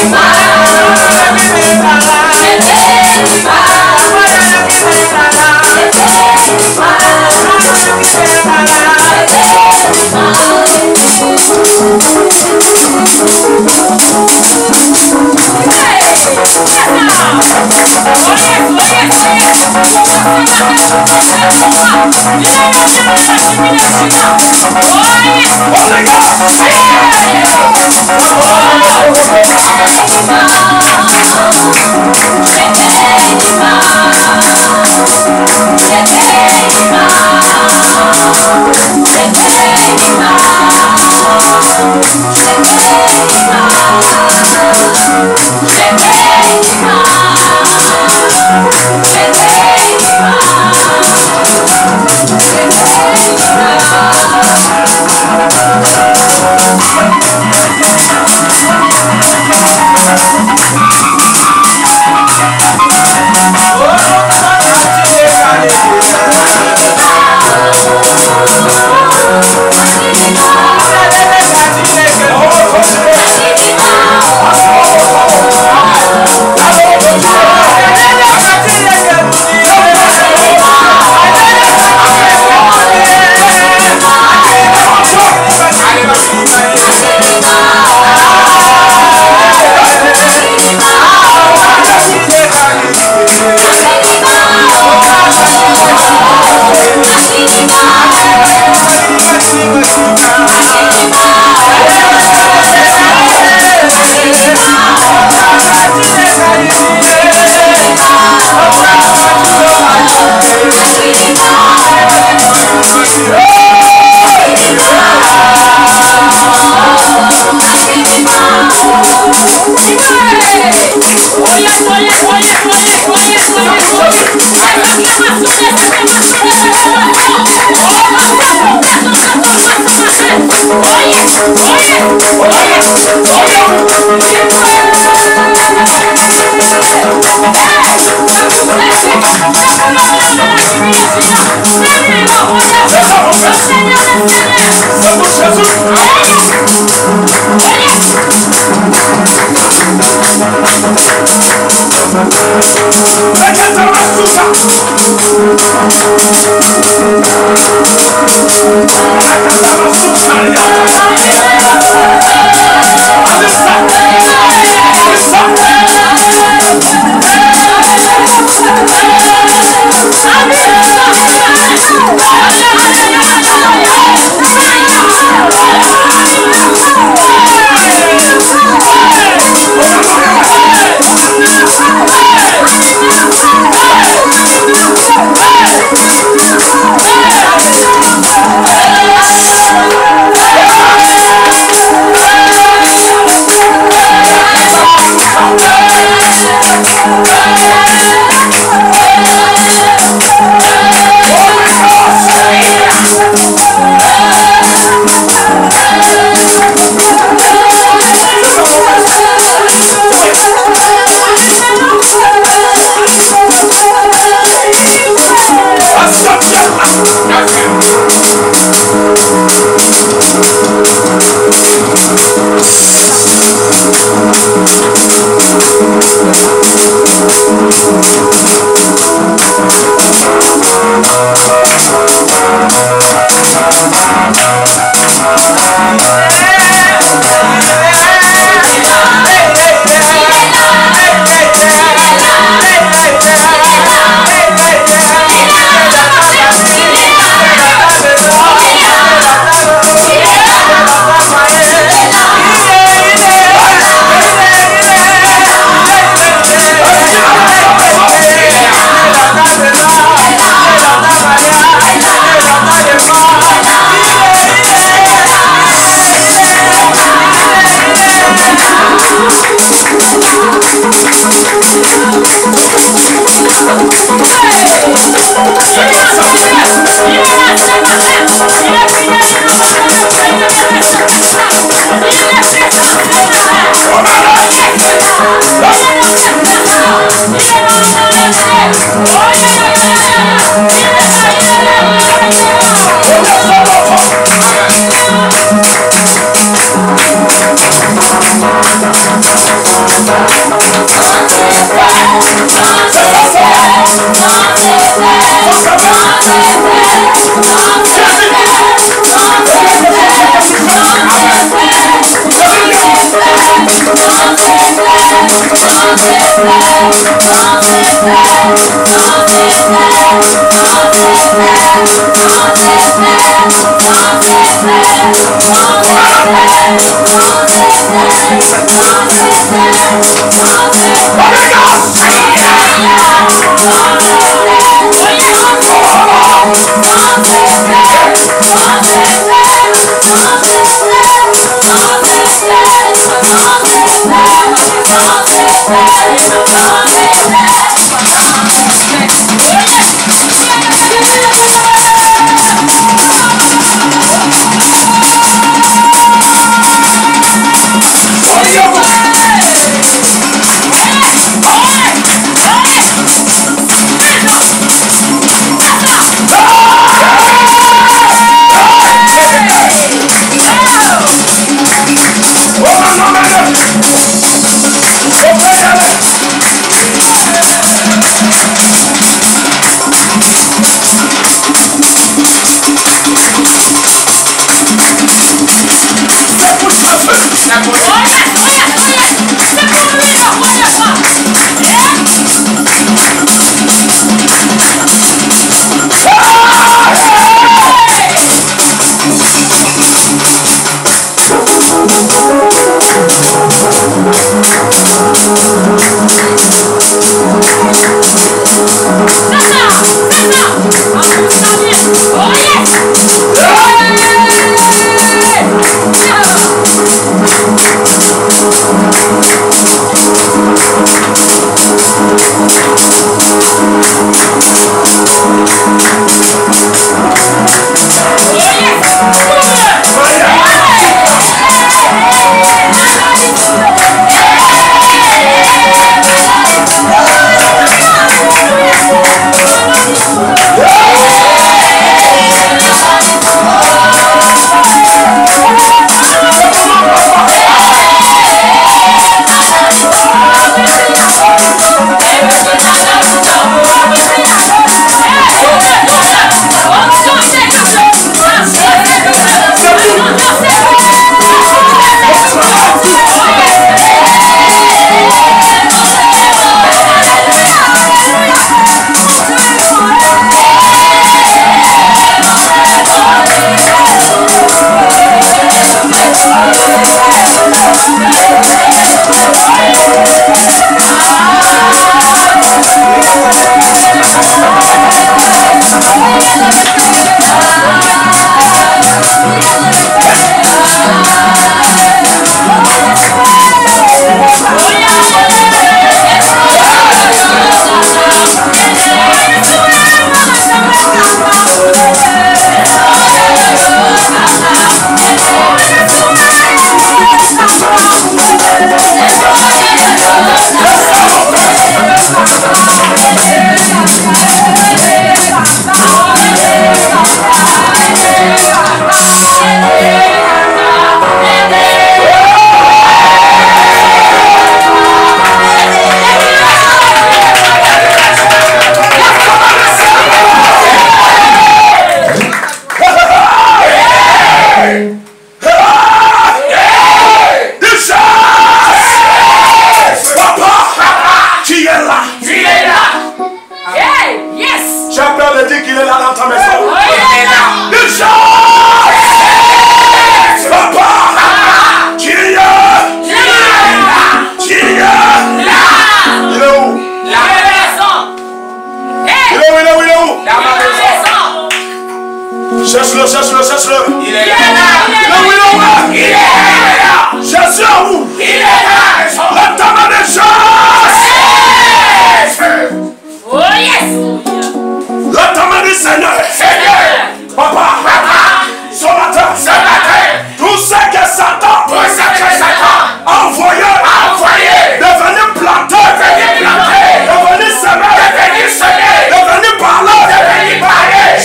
Hey!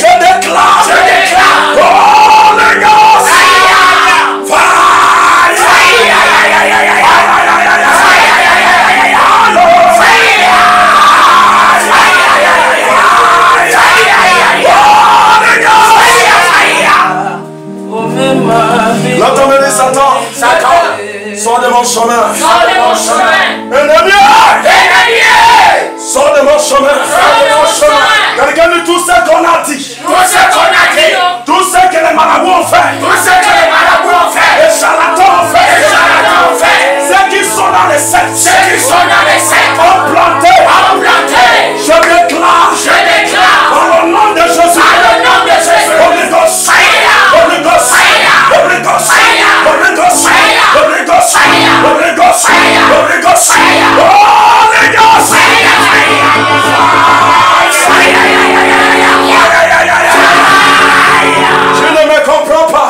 Je déclare. Holy Ghost. Fire. Je déclare. Dans le nom de Jésus. Holy Ghost. Holy Ghost. Holy Ghost. Holy Ghost. Holy Ghost. Holy Ghost. Holy Ghost. Holy Ghost. Je ne me comprends pas.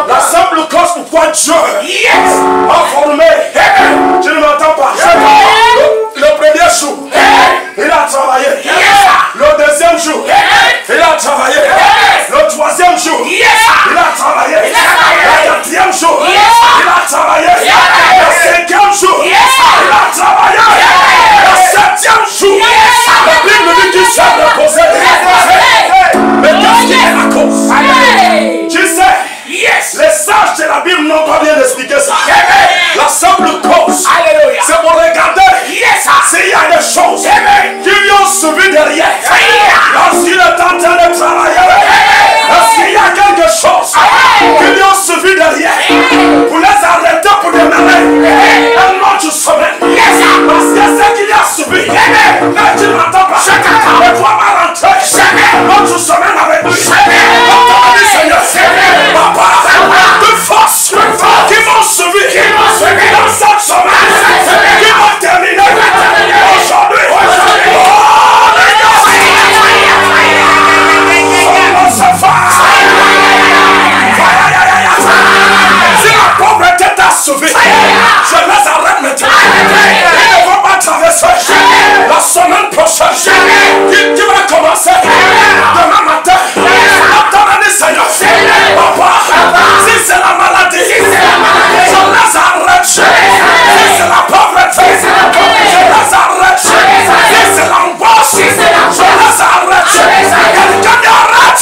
La simple cause pourquoi Dieu a formé. Je ne m'entends pas. Le premier jour, il a travaillé. Le deuxième jour, il a travaillé. Le troisième jour, il a travaillé. Le quatrième jour, il a travaillé. Le cinquième jour, il a travaillé. Le septième jour, la Bible dit qu'il s'est reposé. Mais qu'est-ce qui est la cause? Tu sais, les sages de la Bible n'ont pas bien expliqué ça. La simple cause, c'est pour regarder s'il y a des choses qui lui ont suivi derrière. Lorsqu'il est en train de travailler, lorsqu'il y a quelque chose qui lui ont suivi derrière, pour les arrêter pour démarrer un autre semaine. Parce que ce qu'il y a suivi, mais tu n'entends pas. Ne doit pas rentrer l'autre semaine avec lui. Seigneur, papa, de force qui m'ont suivi dans cette semaine, qui vont terminer aujourd'hui. Si la pauvreté t'a sauvé, je les arrête maintenant. Ils ne vont pas traverser la semaine prochaine qui va commencer demain matin. Attendez, Seigneur. Papa, si c'est la maladie, je les arrête. Si c'est la pauvreté, je les arrête. Si c'est l'angoisse, je les arrête. Quelqu'un m'arrête.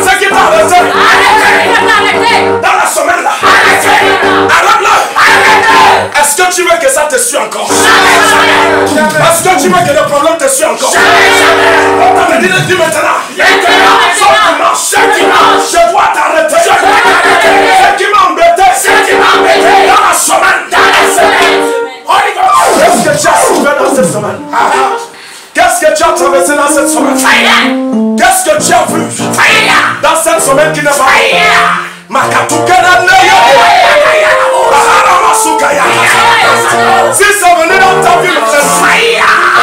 Ce qui t'a arrêté dans la semaine là, arrête-le. Est-ce que tu veux que ça te suit encore? Est-ce que tu veux que le problème te suit encore? Dis maintenant. Je dois t'arrêter. Ce qui m'a embêté dans la semaine. Qu'est-ce que tu as souffert dans cette semaine? Qu'est-ce que tu as traversé dans cette semaine? Qu'est-ce que tu as vu dans cette semaine qui n'est pas? Si ça venait dans ta vie,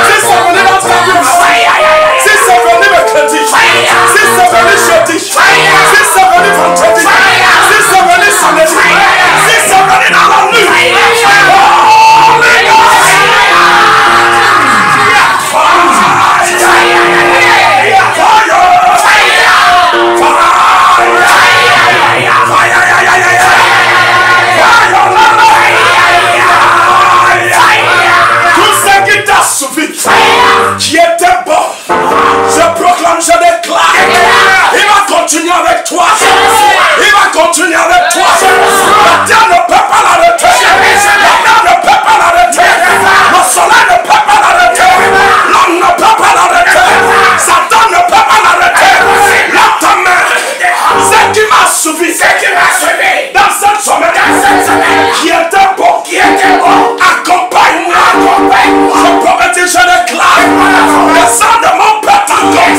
si ça venait dans ta vie, si ça venait mercredi, si ça venait jeudi, si ça venait vendredi, si ça venait samedi, si ça venait dans la nuit, qui était bon, je proclame, je déclare, il va continuer avec toi, il va continuer avec toi. La terre ne peut pas l'arrêter, la mer ne peut pas l'arrêter, le soleil ne peut pas l'arrêter, l'homme ne peut pas l'arrêter, Satan ne peut pas l'arrêter. Lève ta main, ce qui m'a suivi dans cette semaine, qui était bon, accompagne-moi, je prophétise, je déclare, le sang de mon père t'accompagne.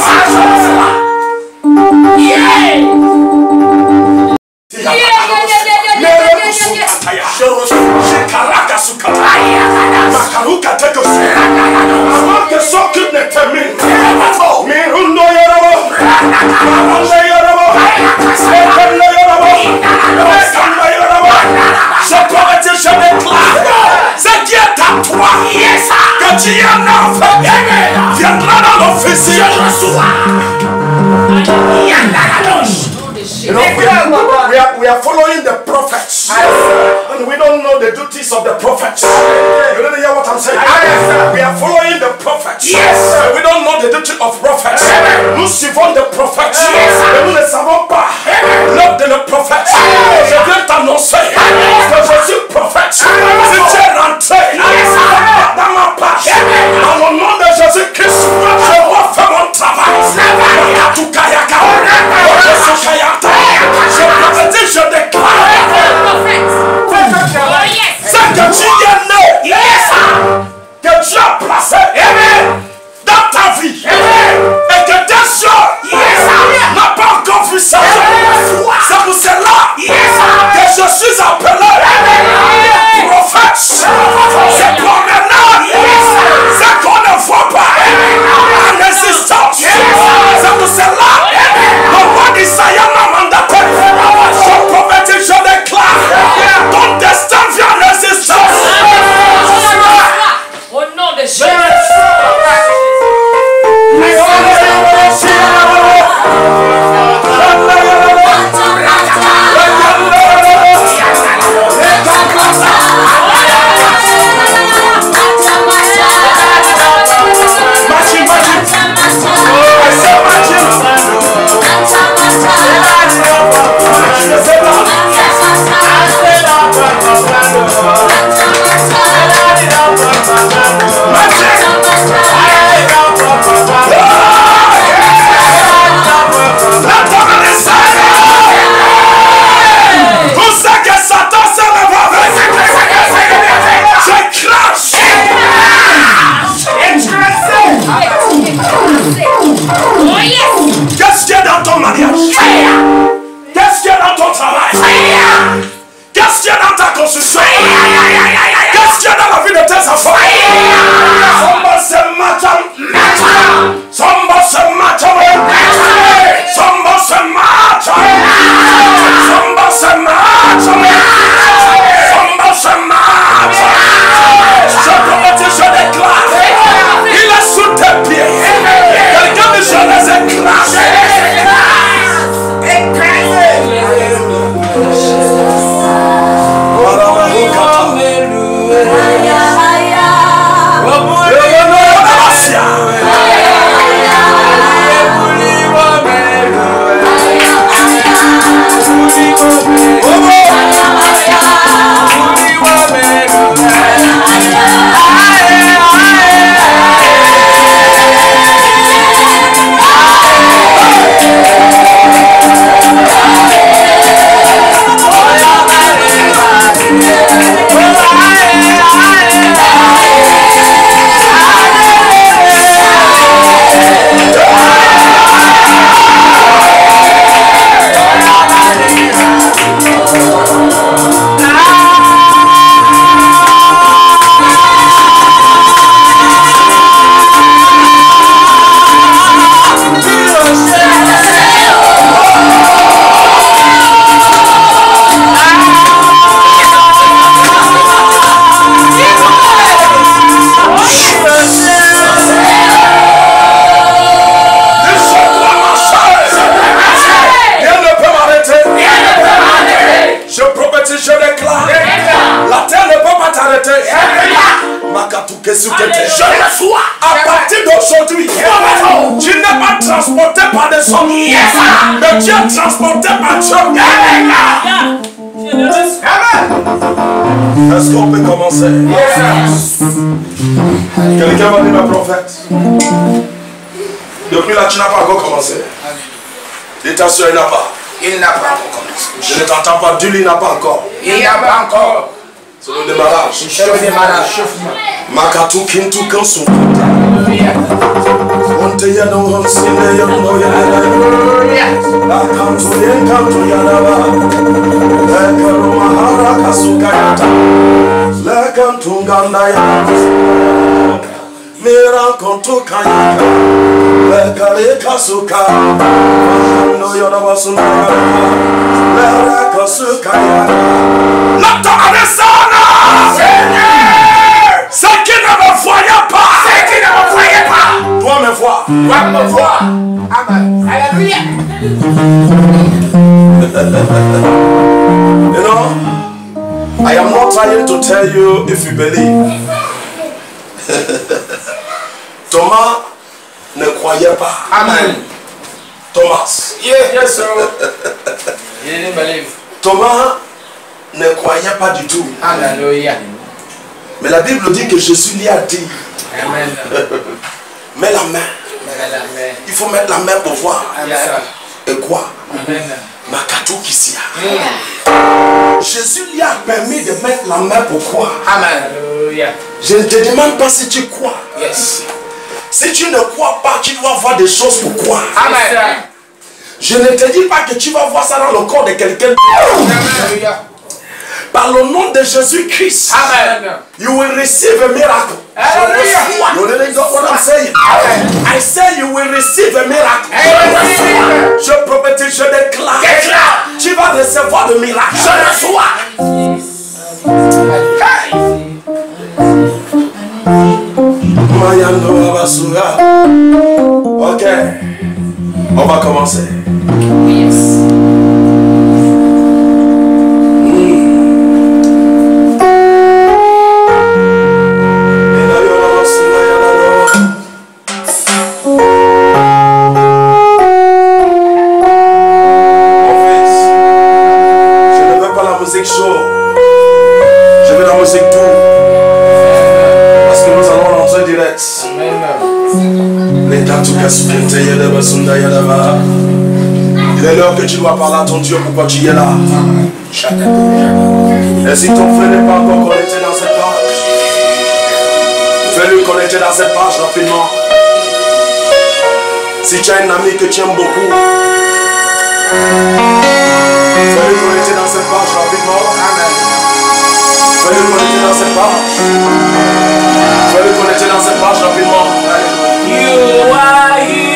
Avant que son culte ne termine, je prophétise, je déclare, ce qui est à toi, que tu en as fait, viendra dans l'officier. You know, we are following the prophets, and we don't know the duties of the prophets. You don't hear what I'm saying? We are following the prophets. We don't know the duty of prophets. Nous suivons des prophètes, mais nous ne savons pas l'œuvre de le prophète. Je viens t'annoncer que je suis prophète. Si tu es rentré dans ma page, dans le nom de Jésus-Christ, je dois faire mon travail. Je prophétise, je déclare. C'est que tu es né Je le sois. À partir d'aujourd'hui, tu n'es pas transporté par des hommes, mais tu es transporté par Dieu. Est-ce qu'on peut commencer? Quelqu'un va dire le prophète. Depuis là, tu n'as pas encore commencé. Et ta soeur, il n'a pas. Il n'a pas encore commencé. Je ne t'entends pas. Dieu, il n'a pas encore. Il n'a pas encore. C'est le démarrage. C'est le démarrage. Makatu kintu kansu. Onte ya no hansine ya no ya la kantu ya ba. La karu mahara kasuka yata. La kantu ganda ya. Mera kantu kayaka. La kare kasuka. No ya ba sunna ya. La kasuka ya. La ta aresana. Ceux qui ne me voyaient pas, doivent me voir. Amen. Alléluia. You know, I am not trying to tell you if you believe. Thomas ne croyait pas. Amen. Thomas. Yes, sir. He didn't believe. Thomas ne croyait pas du tout. Alléluia. Mais la Bible dit que Jésus lui a dit, Amen. mets la main. Il faut mettre la main pour voir. Amen. Et quoi? Amen. Makatou Kissia. Jésus lui a permis de mettre la main pour croire. Amen. Alléluia. Je ne te demande pas si tu crois. Yes. Si tu ne crois pas, tu dois voir des choses pour croire. Amen. Je ne te dis pas que tu vas voir ça dans le corps de quelqu'un. Alléluia. Par le nom de Jésus-Christ, Amen. you will receive a miracle. Hallelujah. You really know what I'm saying? Amen. I say you will receive a miracle. Amen. Je prophétise, je déclare. Tu vas recevoir le miracle. Je le sois. Mayando Abasuga. Ok. On va commencer. Yes. Chaud. Je veux la musique tout. Parce que nous allons rentrer direct. Il est l'heure que tu dois parler à ton Dieu. Pourquoi tu es là? Et si ton frère n'est pas encore connecté dans cette page, fais-le connecter dans cette page rapidement. Si tu as un ami que tu aimes beaucoup, fais-le connecter dans cette page rapidement. Fais-le connecter dans cette page. Fais-le connecter dans cette page rapidement. You are here.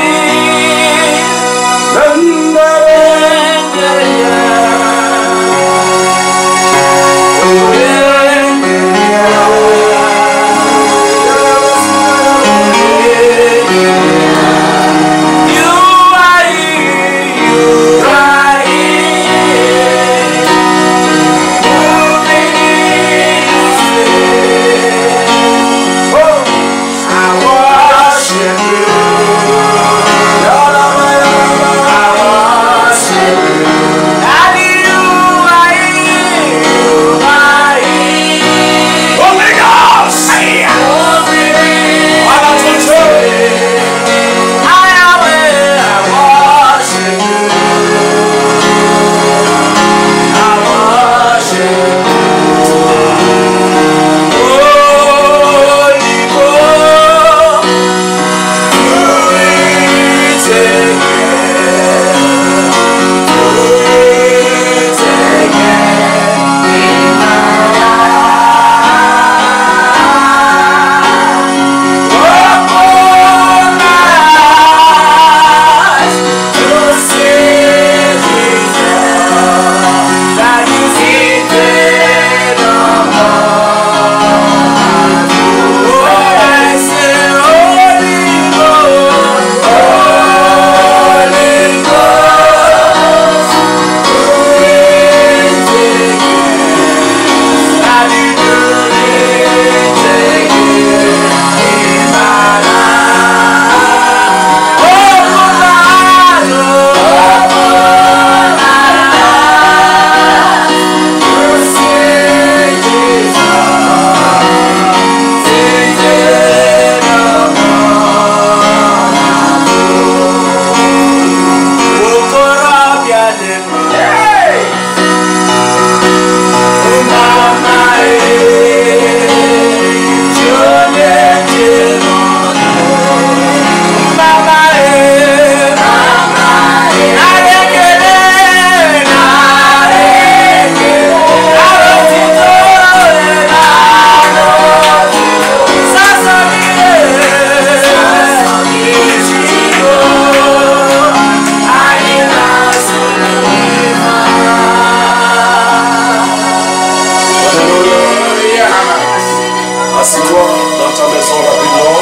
Assieds-toi dans ta maison rapidement.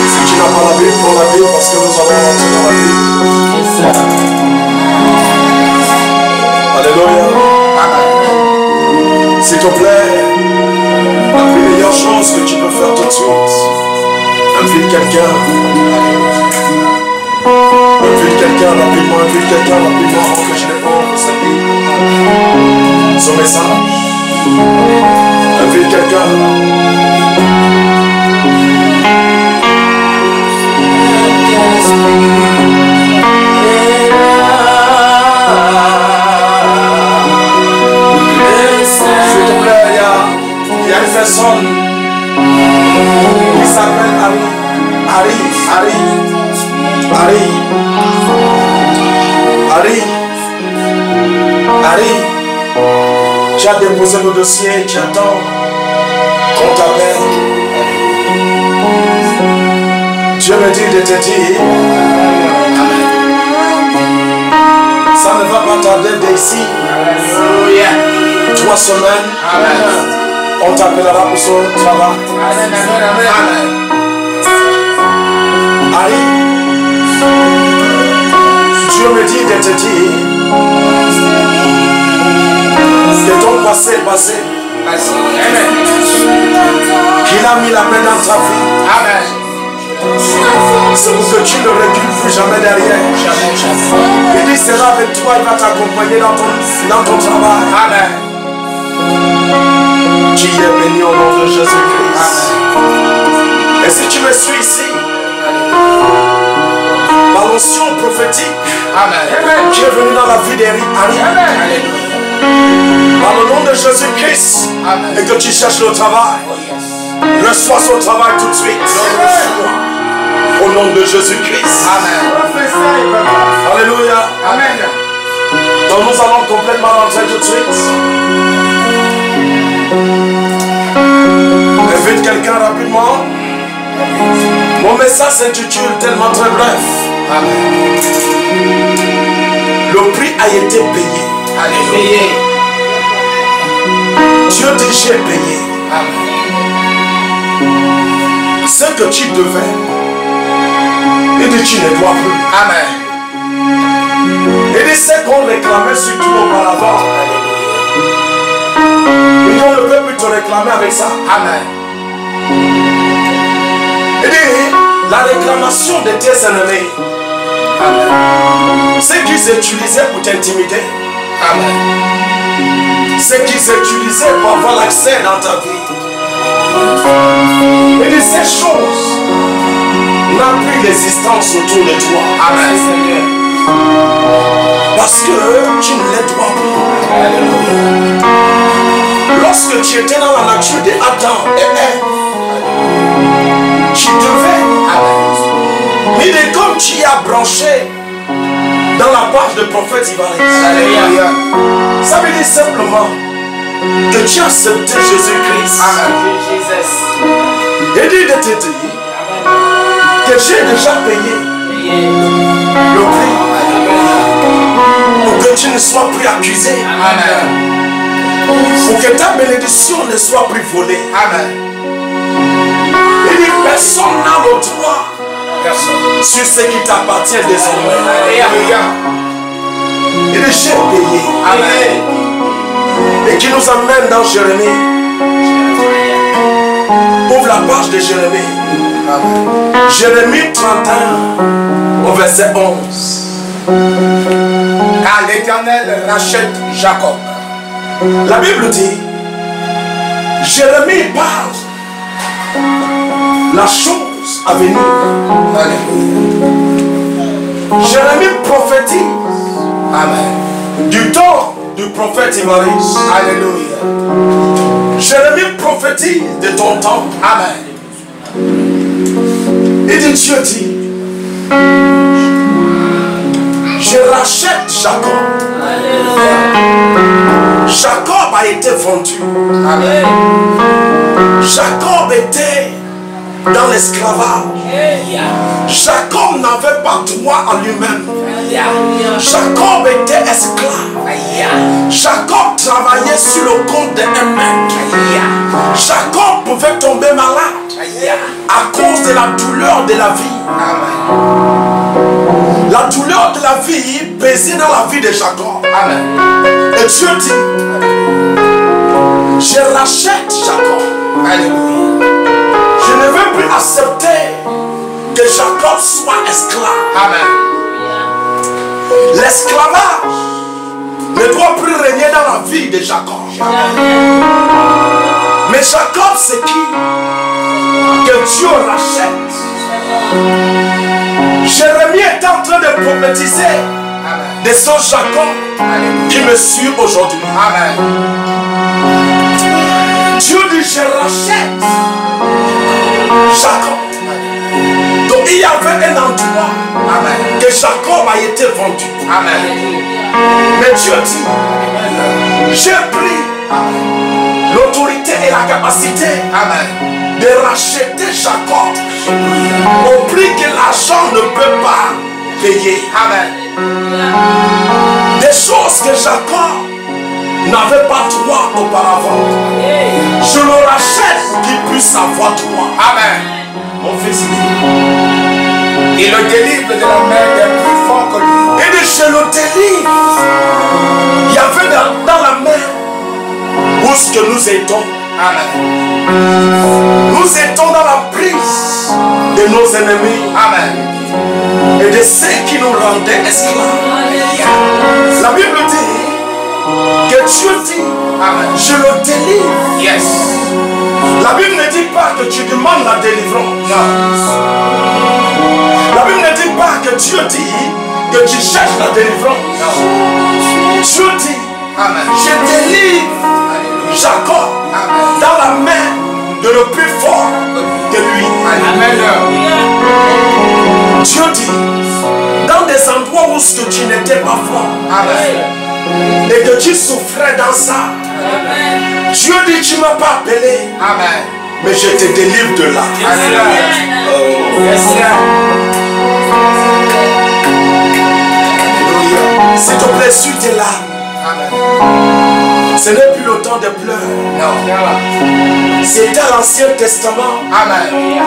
Si tu n'as pas la Bible, prends la Bible parce que nous allons rentrer dans la Bible. Alléluia. S'il te plaît, la meilleure chose que tu peux faire tout de suite, invite quelqu'un. Invite quelqu'un rapidement, avant que je réponde pour cette Bible. Son message. Invite quelqu'un. S'il te plaît, il y a une personne qui s'appelle Harry. Tu as déposé le dossier, tu attends qu'on t'appelle. Dieu me dit de te dire, ça ne va pas tarder d'ici 3 semaines. On t'appellera pour son travail. Harry, Dieu me dit de te dire que ton passé est passé. Qu'il a mis la main dans ta vie. C'est pour que tu ne recules plus jamais derrière. Il dit sera avec toi, il va t'accompagner dans ton travail. Amen. Tu es béni au nom de Jésus-Christ. Et si tu me suis ici, par l'onction prophétique qui est venue dans la vie d'Harry, par le nom de Jésus-Christ, et que tu cherches le travail, reçois son travail tout de suite. Au nom de Jésus-Christ. Alléluia. Donc nous allons complètement rentrer tout de suite. Invite quelqu'un rapidement. Mon message s'intitule tellement très bref. Le prix a été payé. Dieu dit j'ai payé. Ce que tu devais, il dit tu ne dois plus. Amen. Il dit ce qu'on réclamait surtout auparavant. Il dit on ne peut plus te réclamer avec ça. Amen. Il dit la réclamation de tes ennemis. Amen. Ce qu'ils utilisaient pour t'intimider. Amen. Ce qu'ils utilisaient pour avoir l'accès dans ta vie. Il dit ces choses n'ont plus d'existence autour de toi. Amen. Parce que tu ne les dois plus. Lorsque tu étais dans la nature d'Adam et Ève, tu devais. Il est comme tu y as branché dans la page de prophète Ivaris. Ça veut dire simplement que tu as accepté Jésus-Christ. Il dit de te dire que j'ai déjà payé le prix pour que tu ne sois plus accusé. Pour que ta bénédiction ne soit plus volée. Amen. Il dit personne n'a le droit sur ce qui t'appartient désormais. Il dit j'ai payé. Amen. Et qui nous amène dans Jérémie. Ouvre la page de Jérémie. Jérémie 31 au verset 11. Car l'Éternel rachète Jacob. La Bible dit, Jérémie parle la chose à venir. Jérémie prophétise. Amen. Du temps du prophète Ivaris. Alléluia. Jérémie prophétise de ton temps. Amen. Et Dieu dit, je rachète Jacob. Alléluia. Jacob a été vendu. Amen. Jacob était dans l'esclavage. Jacob n'avait pas droit en lui-même. Jacob était esclave. Jacob travaillait sur le compte d'un maître. Jacob pouvait tomber malade à cause de la douleur de la vie. La douleur de la vie pesait dans la vie de Jacob. Et Dieu dit, je rachète Jacob. Alléluia. Je ne veux plus accepter que Jacob soit esclave. Amen. L'esclavage ne doit plus régner dans la vie de Jacob. Mais Jacob, c'est qui? Que Dieu rachète. Jérémie est en train de prophétiser de son Jacob qui me suit aujourd'hui. Amen. Dieu dit, je rachète Jacob. Donc il y avait un endroit que Jacob a été vendu. Amen. Mais Dieu dit, j'ai pris l'autorité et la capacité de racheter Jacob au prix que l'argent ne peut pas payer. Amen. Des choses que Jacob n'avait pas droit auparavant. Je le rachète qu'il puisse avoir droit. Amen. Mon fils, Il le délivre de la main des plus forts que lui. et de je le délivre. Il y avait dans la main où ce que nous étions. Amen. Nous étions dans la prise de nos ennemis Amen. et de ceux qui nous rendaient esclaves. La Bible dit que Dieu dit, Amen. je le délivre. Yes. La Bible ne dit pas que tu demandes la délivrance. Non. La Bible ne dit pas que Dieu dit que tu cherches la délivrance. Non. Dieu dit, Amen. je délivre Alléluia. Jacob Amen. dans la main de le plus fort que lui. Amen. Dieu dit, dans des endroits où ce que tu n'étais pas fort Amen. et que tu souffrais dans ça, Dieu dit, tu ne m'as pas appelé, Amen. mais je te délivre de là. Alléluia. Yes, sir. Alléluia. S'il te plaît, suis tes larmes. Amen. Ce n'est plus le temps de pleurs. Non. C'était à l'Ancien Testament Amen.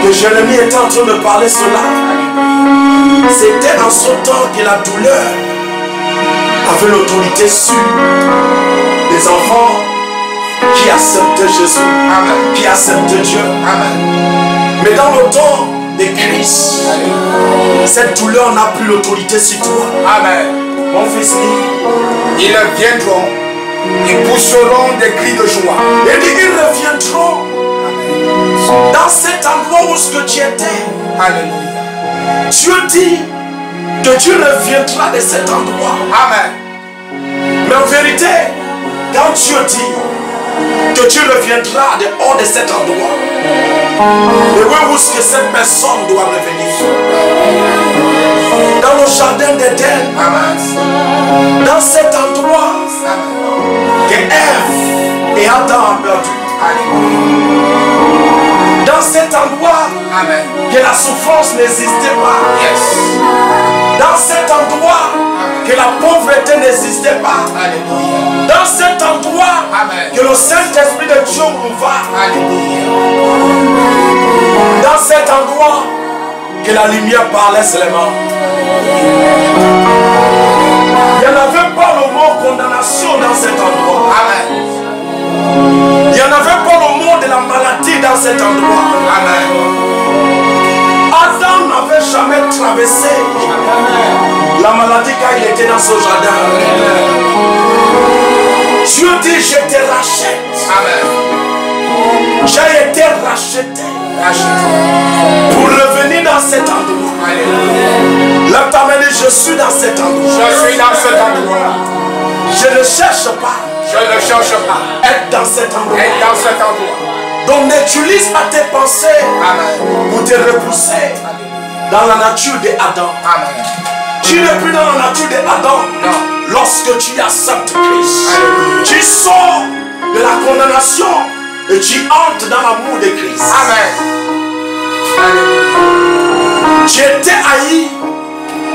que Jérémie était en train de parler cela. C'était en ce temps que la douleur avait l'autorité sur les enfants qui acceptaient Jésus, Amen. qui acceptaient Dieu. Amen. Mais dans le temps de Christ, cette douleur n'a plus l'autorité sur toi. Amen. Mon fils, Ils viendront, ils pousseront des cris de joie. il dit, ils reviendront dans cet endroit où ce que tu étais. Alléluia. Dieu dit que Dieu reviendra de cet endroit. Amen. Mais en vérité, quand Dieu dit que Dieu reviendra dehors de cet endroit, et où est-ce que cette personne doit revenir? Dans le jardin d'Éden, Amen. dans cet endroit Amen. que Ève et Adam ont perdu. Alléluia. Dans cet endroit Amen. que la souffrance n'existait pas. Yes. Dans cet endroit que la pauvreté n'existait pas. Alléluia. Dans cet endroit Amen. que le Saint-Esprit de Dieu va. Alléluia. Dans cet endroit que la lumière parlait seulement. Il n'y en avait pas le mot condamnation dans cet endroit. Amen. Il n'y en avait pas le mot de la maladie dans cet endroit. Amen. Adam n'avait jamais traversé la maladie quand il était dans ce jardin. Dieu dit, je te rachète. Amen. J'ai été racheté pour revenir dans cet endroit. Alléluia. Là, ta main dit, je suis dans cet endroit. Je suis dans cet endroit. Je ne cherche pas Je ne cherche pas. être dans cet endroit. Être dans cet endroit. Donc n'utilise pas tes pensées Amen. pour te repousser dans la nature d'Adam. Amen. Tu n'es plus dans la nature d'Adam. Non. Lorsque tu acceptes Christ, Alléluia. tu sors de la condamnation et tu entres dans l'amour de Christ. Amen. Alléluia. Tu étais haï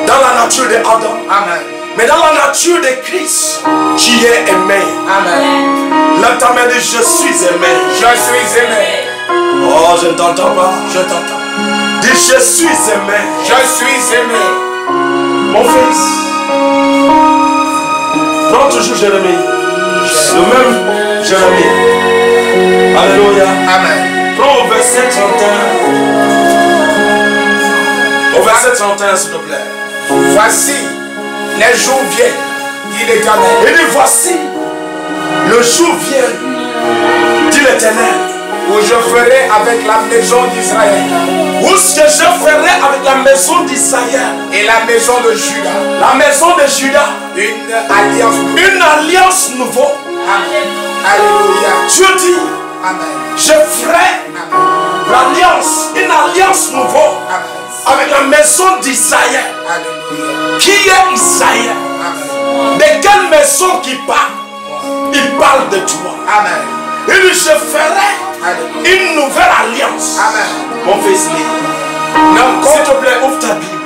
dans la nature d'Adam. Amen. Mais dans la nature de Christ, tu es aimé. Amen. Lève ta main et dis, je suis aimé. Je suis aimé. Oh, je ne t'entends pas. Je t'entends. Dis, je suis aimé. Je suis aimé. Mon fils, prends toujours Jérémie. Le même Jérémie. Alléluia. Amen. Prends au verset 31. Au verset 31, s'il te plaît. Voici, les jours viennent, dit l'Éternel. Il dit, voici, le jour vient, dit l'Éternel, où je ferai avec la maison d'Israël. Où ce que je ferai avec la maison d'Israël et la maison de Juda. La maison de Juda. Une alliance nouvelle. Amen. Alléluia. Dieu dit, amen. Je ferai l'alliance, une alliance nouvelle avec la maison d'Israël. Qui est Israël? Amen. De quelle maison qui parle? Il parle de toi. Amen. Il dit, je ferai une nouvelle alliance. Amen. Mon fils, non, s'il te plaît, ouvre ta Bible.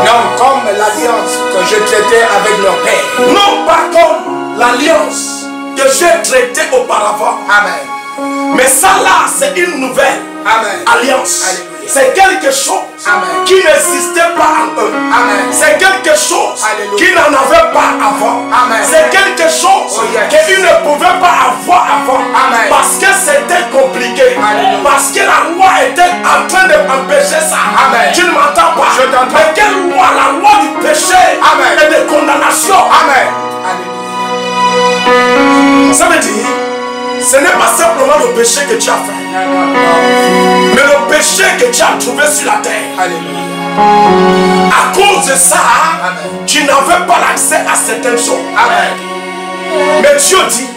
Non comme l'alliance que je traitais avec leur père. Non pas comme l'alliance que j'ai traitée auparavant. Amen. Mais ça là, c'est une nouvelle alliance. C'est quelque chose qui n'existait pas en eux. C'est quelque chose qu'ils n'en avaient pas avant. C'est quelque chose qu'ils ne pouvaient pas avoir avant. Parce que c'était compliqué. Parce que la loi était en train d'empêcher ça. Tu ne m'entends pas. Je t'entends. Mais quelle loi? La loi du péché et de condamnation. Ça veut dire, ce n'est pas simplement le péché que tu as fait, mais le péché que tu as trouvé sur la terre. Alléluia. À cause de ça, tu n'avais pas l'accès à certaines choses. Mais Dieu dit,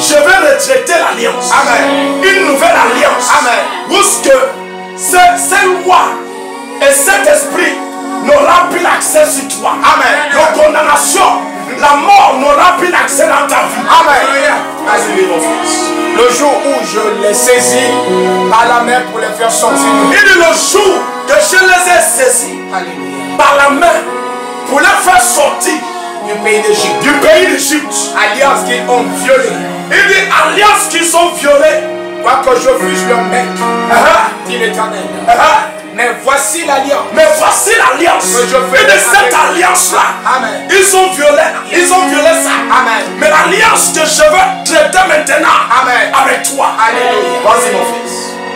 je vais retraiter l'alliance. Une nouvelle alliance. Où ce que cette loi et cet esprit n'aura plus l'accès sur toi. La condamnation, la mort n'aura plus l'accès dans ta vie. Le jour où je les saisis par la main pour les faire sortir. Il dit le jour que je les ai saisis par la main pour les faire sortir du pays d'Égypte. Alliance qu'ils ont violée. Il dit alliance qu'ils ont violée. Quoique je fusse leur maître, dit l'Éternel. Mais voici l'alliance. Et de cette alliance-là, ils ont violé ça. Mais l'alliance que je veux traiter maintenant avec toi. Alléluia. Vas-y mon fils.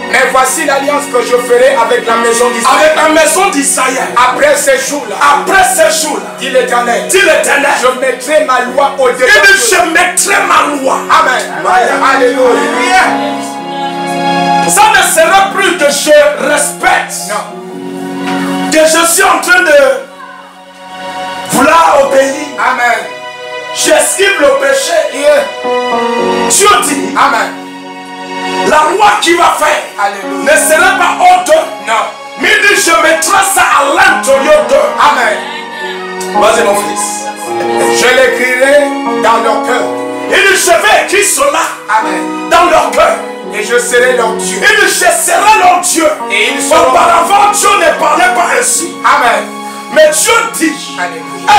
Mais voici l'alliance que je ferai avec la maison d'Israël. Avec la maison d'Israël. Après ces jours-là. Dit l'Éternel. Je mettrai ma loi au-dessus. Je mettrai ma loi. Alléluia. Ça ne sera plus que je respecte. Non. Que je suis en train de vouloir obéir. Amen. J'esquive le péché. Dieu dit. Amen. La loi qui va faire ne sera pas haute. Non. Mais il dit, je mettrai ça à l'intérieur d'eux. Amen. Vas-y mon fils. Je l'écrirai dans leur cœur. Il dit, je vais écrire cela. Amen. Dans leur cœur. Et je serai leur Dieu. Il dit, je serai leur Dieu. Et ils seront... Auparavant, Dieu ne parlait pas ainsi. Amen. Mais Dieu dit,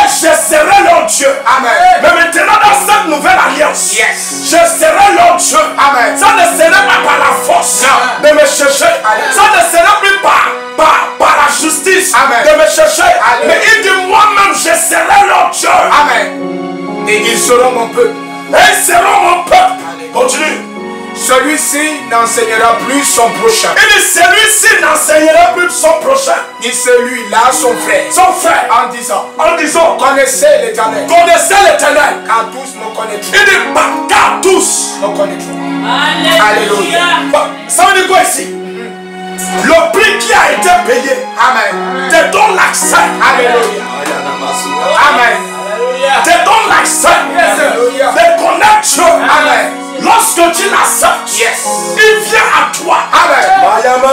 je serai leur Dieu. Amen. Mais maintenant, dans cette nouvelle alliance, je serai leur Dieu. Amen. Ça ne serait pas par la force de me chercher. Ça ne serait plus par la justice de me chercher. Mais il dit, moi-même, je serai leur Dieu. Amen. Et ils seront mon peuple. Et ils seront mon peuple. Continue. Celui-ci n'enseignera plus son prochain. Il dit, celui-ci n'enseignera plus son prochain. Ni celui-là son frère. En disant, connaissez l'Éternel. Car tous me connaîtront. Il dit, car tous me connaîtront. Alléluia. Ça veut dire quoi ici? Le prix qui a été payé. Amen. Te donne l'accès. Alléluia. Amen. Te donne l'accès de connaître Dieu. Amen. Lorsque tu l'acceptes, il vient à toi. Amen.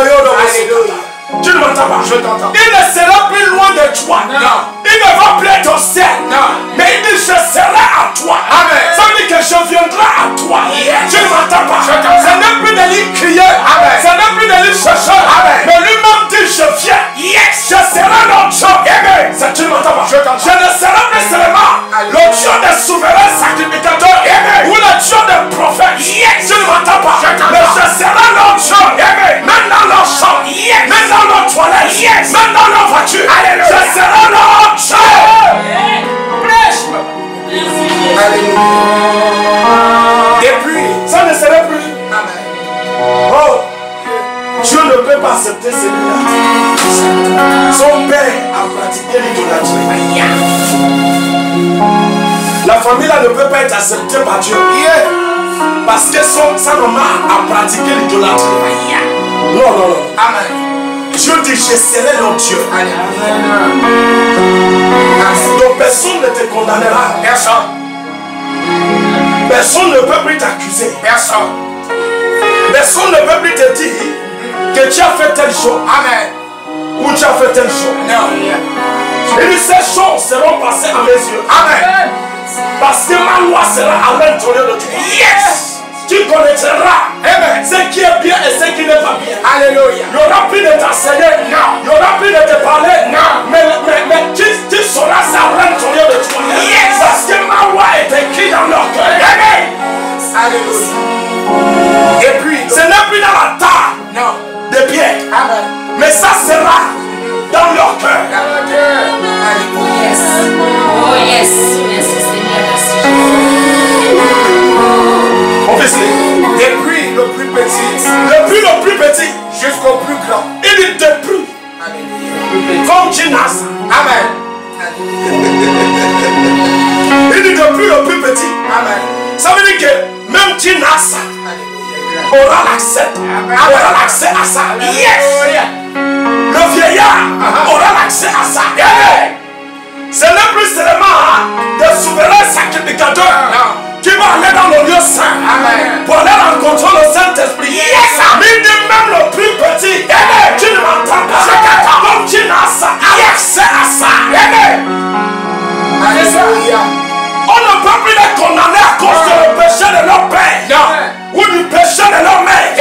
Alléluia. Tu ne m'entends pas? Je t'entends. Il ne sera plus loin de toi. Non. Il ne va plus être au ciel. Non. Mais il dit, je serai à toi. Amen. Ça veut dire que je viendrai à toi. Tu ne m'entends pas? Je t'entends. Ce n'est plus de lui crier. Amen. Ce n'est plus de lui chercher. Amen. Mais lui-même dit, je viens. Je serai notre Dieu. Tu ne m'entends pas? Je t'entends. Je ne serai plus seulement accepter celui-là. Son père a pratiqué l'idolâtrie. La famille là ne peut pas être acceptée par Dieu. Parce que sa maman a pratiqué l'idolâtrie. Non, non, non. Amen. Dieu dit, je serai leur Dieu. Amen. Donc personne ne te condamnera. Personne. Personne ne peut plus t'accuser. Personne. Personne ne peut plus te dire que tu as fait telle chose. Amen. Ou tu as fait telle chose. Non. Et ces choses seront passées à mes yeux. Amen. Parce que ma loi sera à l'intérieur de toi. Yes. Tu connaîtras ce qui est bien et ce qui n'est pas bien. Alléluia. Il n'y aura plus de t'enseigner. Non. Il n'y aura plus de te parler. Non. Mais tu sauras ça à l'intérieur de toi. Yes. Parce que ma loi est écrite dans leur cœur. Amen. Alléluia. Et puis, ce n'est plus dans la table de pierre. Amen. Mais ça sera dans leur cœur. Dans leur cœur. Alléluia. Yes. Oh yes. Merci Seigneur. Merci Obviously. Depuis le plus petit. Depuis le plus petit jusqu'au plus grand. Il dit depuis. Alléluia. Comme Jinas. Amen. Il dit depuis le plus petit. Amen. Ça veut dire que même Jinas aura l'accès. Aura l'accès à ça. Yes. Le vieillard aura l'accès à ça. Ce n'est plus seulement des souverains sacrificateurs qui vont aller dans le lieu saint pour aller rencontrer le Saint-Esprit. Yes. Mais même le plus petit, tu ne m'entends pas. Comme tu n'as ça, accès à ça. Alléluia. On ne peut plus les condamner à cause du péché de leur père. Ou du péché de leur mère.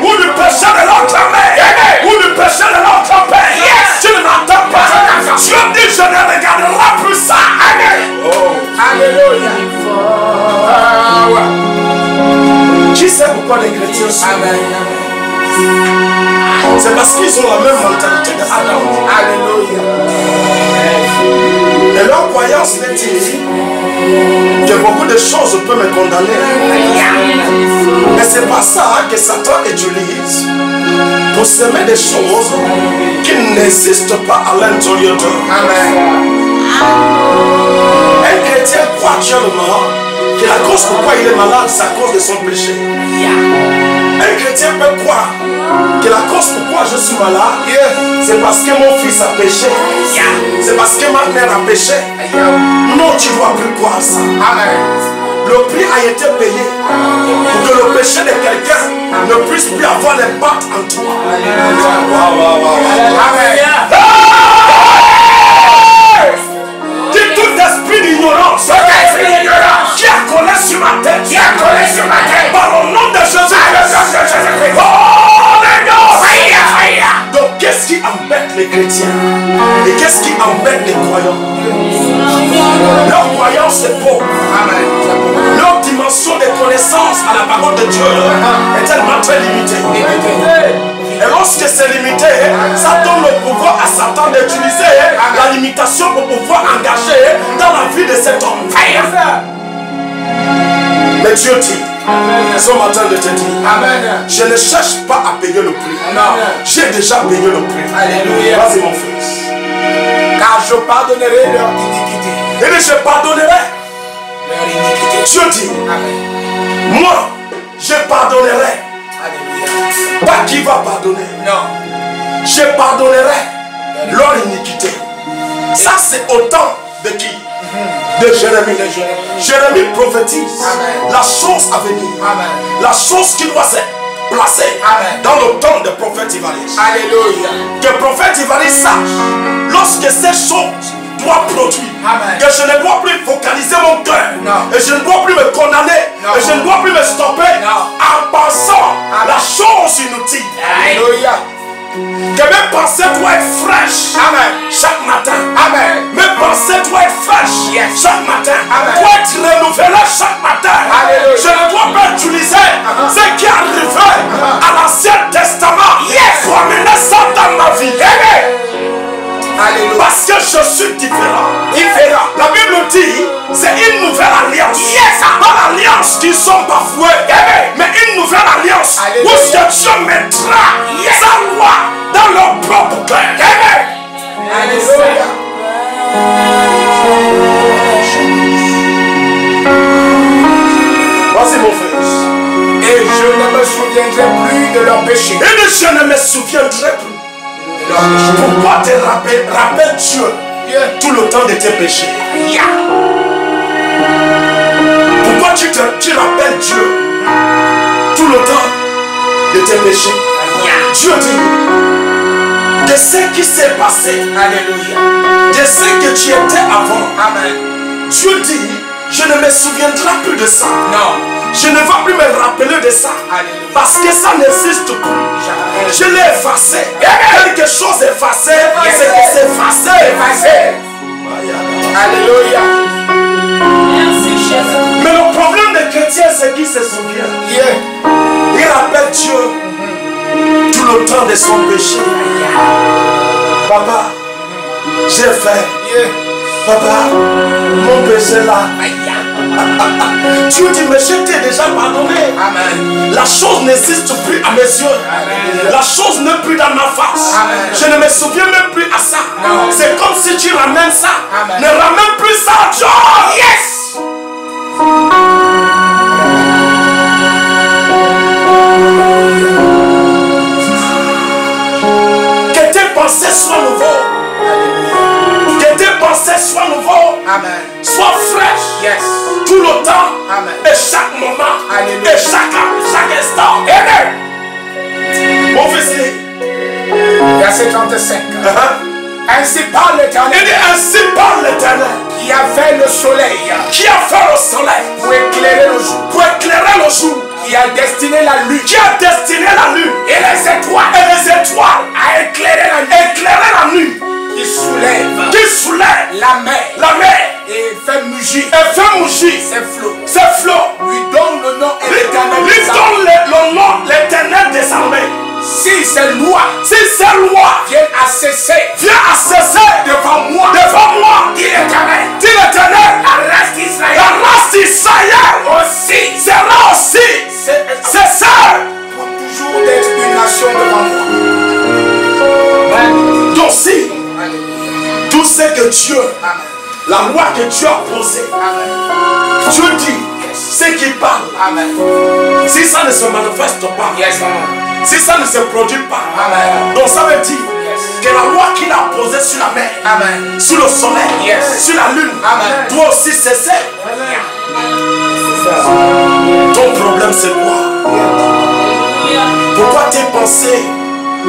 Ou du péché de leur grand-mère. Ou du péché de leur grand-père. Tu ne m'entends pas. Dieu dit je ne regarderai plus ça. Alléluia. Qui sait pourquoi les chrétiens sont? C'est parce qu'ils ont la même mentalité d'Adam. Alléluia. Et leur croyance les dit que beaucoup de choses peuvent me condamner. Mais c'est pas ça que Satan utilise pour semer des choses qui n'existent pas à l'intérieur d'eux. Un chrétien croit actuellement que la cause pourquoi il est malade, c'est à cause de son péché. Un chrétien peut croire que la cause pourquoi je suis malade, c'est parce que mon fils a péché. C'est parce que ma mère a péché. Non, tu ne dois plus croire ça. Le prix a été payé pour que le péché de quelqu'un ne puisse plus avoir l'impact en toi. Dis tout esprit d'ignorance qui a collé sur ma tête, par le nom de Jésus. Donc qu'est-ce qui embête les chrétiens et qu'est-ce qui embête les croyants? Leur croyance est pauvre. Leur dimension de connaissance à la parole de Dieu est tellement très limitée. Et lorsque c'est limité, ça donne le pouvoir à Satan d'utiliser la limitation pour pouvoir engager dans la vie de cet homme. Mais Dieu dit, ce matin de te dire, je ne cherche pas à payer le prix. J'ai déjà payé le prix. Alléluia. Vas-y mon fils. Car je pardonnerai leur iniquité. Il dit, je pardonnerai. Leur iniquité. Dieu dit, moi, je pardonnerai. Alléluia. Pas qui va pardonner. Non. Je pardonnerai leur iniquité. Ça c'est autant de qui? De Jérémie. Jérémie prophétise la chose à venir. La chose qui doit se placer dans le temps de prophète Ivaris. Alléluia. Que prophète Ivaris sache lorsque ces choses doivent produire. Que je ne dois plus focaliser mon cœur. Et je ne dois plus me condamner. Et je ne dois plus me stopper en pensant à la chose inutile. Alléluia. Que mes pensées doivent être fraîches chaque matin. Mes pensées doivent être fraîches chaque matin. Doivent être renouvelées chaque matin. Je ne dois pas utiliser ce qui est arrivé à l'Ancien Testament pour amener ça dans ma vie. Parce que je suis différent. La Bible dit c'est une nouvelle alliance. Pas l'alliance qui sont bafouées, mais une nouvelle alliance où ce que Dieu mettra sa loi souviendrai plus de leurs péchés. Il dit, je ne me souviendrai plus. Pourquoi te rappelles Dieu tout le temps de tes péchés? Pourquoi tu rappelles Dieu tout le temps de tes péchés? Dieu dit, de ce qui s'est passé, Alléluia. de ce que tu étais avant. Amen. Dieu dit, je ne me souviendrai plus de ça. Non. Je ne vais plus me rappeler de ça. Alléluia. Parce que ça n'existe plus. Je l'ai effacé. Quelque chose effacé, c'est que c'est effacé. Alléluia. Merci Jésus. Mais le problème des chrétiens, c'est qu'ils se souviennent. Ils rappellent Dieu tout le temps de son péché. Papa, j'ai fait. Papa, mon péché là. Dieu dit, mais je t'ai déjà pardonné. Amen. La chose n'existe plus à mes yeux. Amen. La chose n'est plus dans ma face. Amen. Je ne me souviens même plus à ça. C'est comme si tu ramènes ça. Amen. Ne ramène plus ça à Dieu. Yes. Que tes pensées soient nouveaux. Que tes pensées soient nouveaux. Amen. Sois fraîche. Yes. Tout le temps. Amen. Et chaque moment. Alléluia. Et chaque instant. Amen. Mon fils. Verset 35. Ainsi parle l'Éternel. Il dit, ainsi parle l'Éternel. Qui a fait le soleil. Qui a fait le soleil. Pour éclairer le jour. Pour éclairer le jour. Qui a destiné la lune. Qui a destiné la lune. Et les étoiles. Et les étoiles. A éclairé la nuit. Éclairer la nuit. Qui soulève. Qui soulève La mer. la mer. Et fait mugir. Et fait mourir Ses flots. ses flots. Lui donne le nom et l'éternel. Lui donne le nom, l'Éternel des armées. Si ces lois Si ces lois viennent à cesser viennent à cesser devant moi, dit l'Éternel, l'Éternel, la race d'Israël, la race d'Israël aussi sera aussi ses sœurs. pour toujours d'être une nation devant moi. Donc si tout ce que Dieu, Amen. la loi que Dieu a posée, Amen. Dieu dit, ce qui parle, Amen. si ça ne se manifeste pas, Yes, Maman. si ça ne se produit pas, Amen. donc ça veut dire que la loi qu'il a posée sur la mer, Amen. sur le soleil, Yes. sur la lune, Amen. doit aussi cesser. Ton problème c'est quoi? Pourquoi tes pensées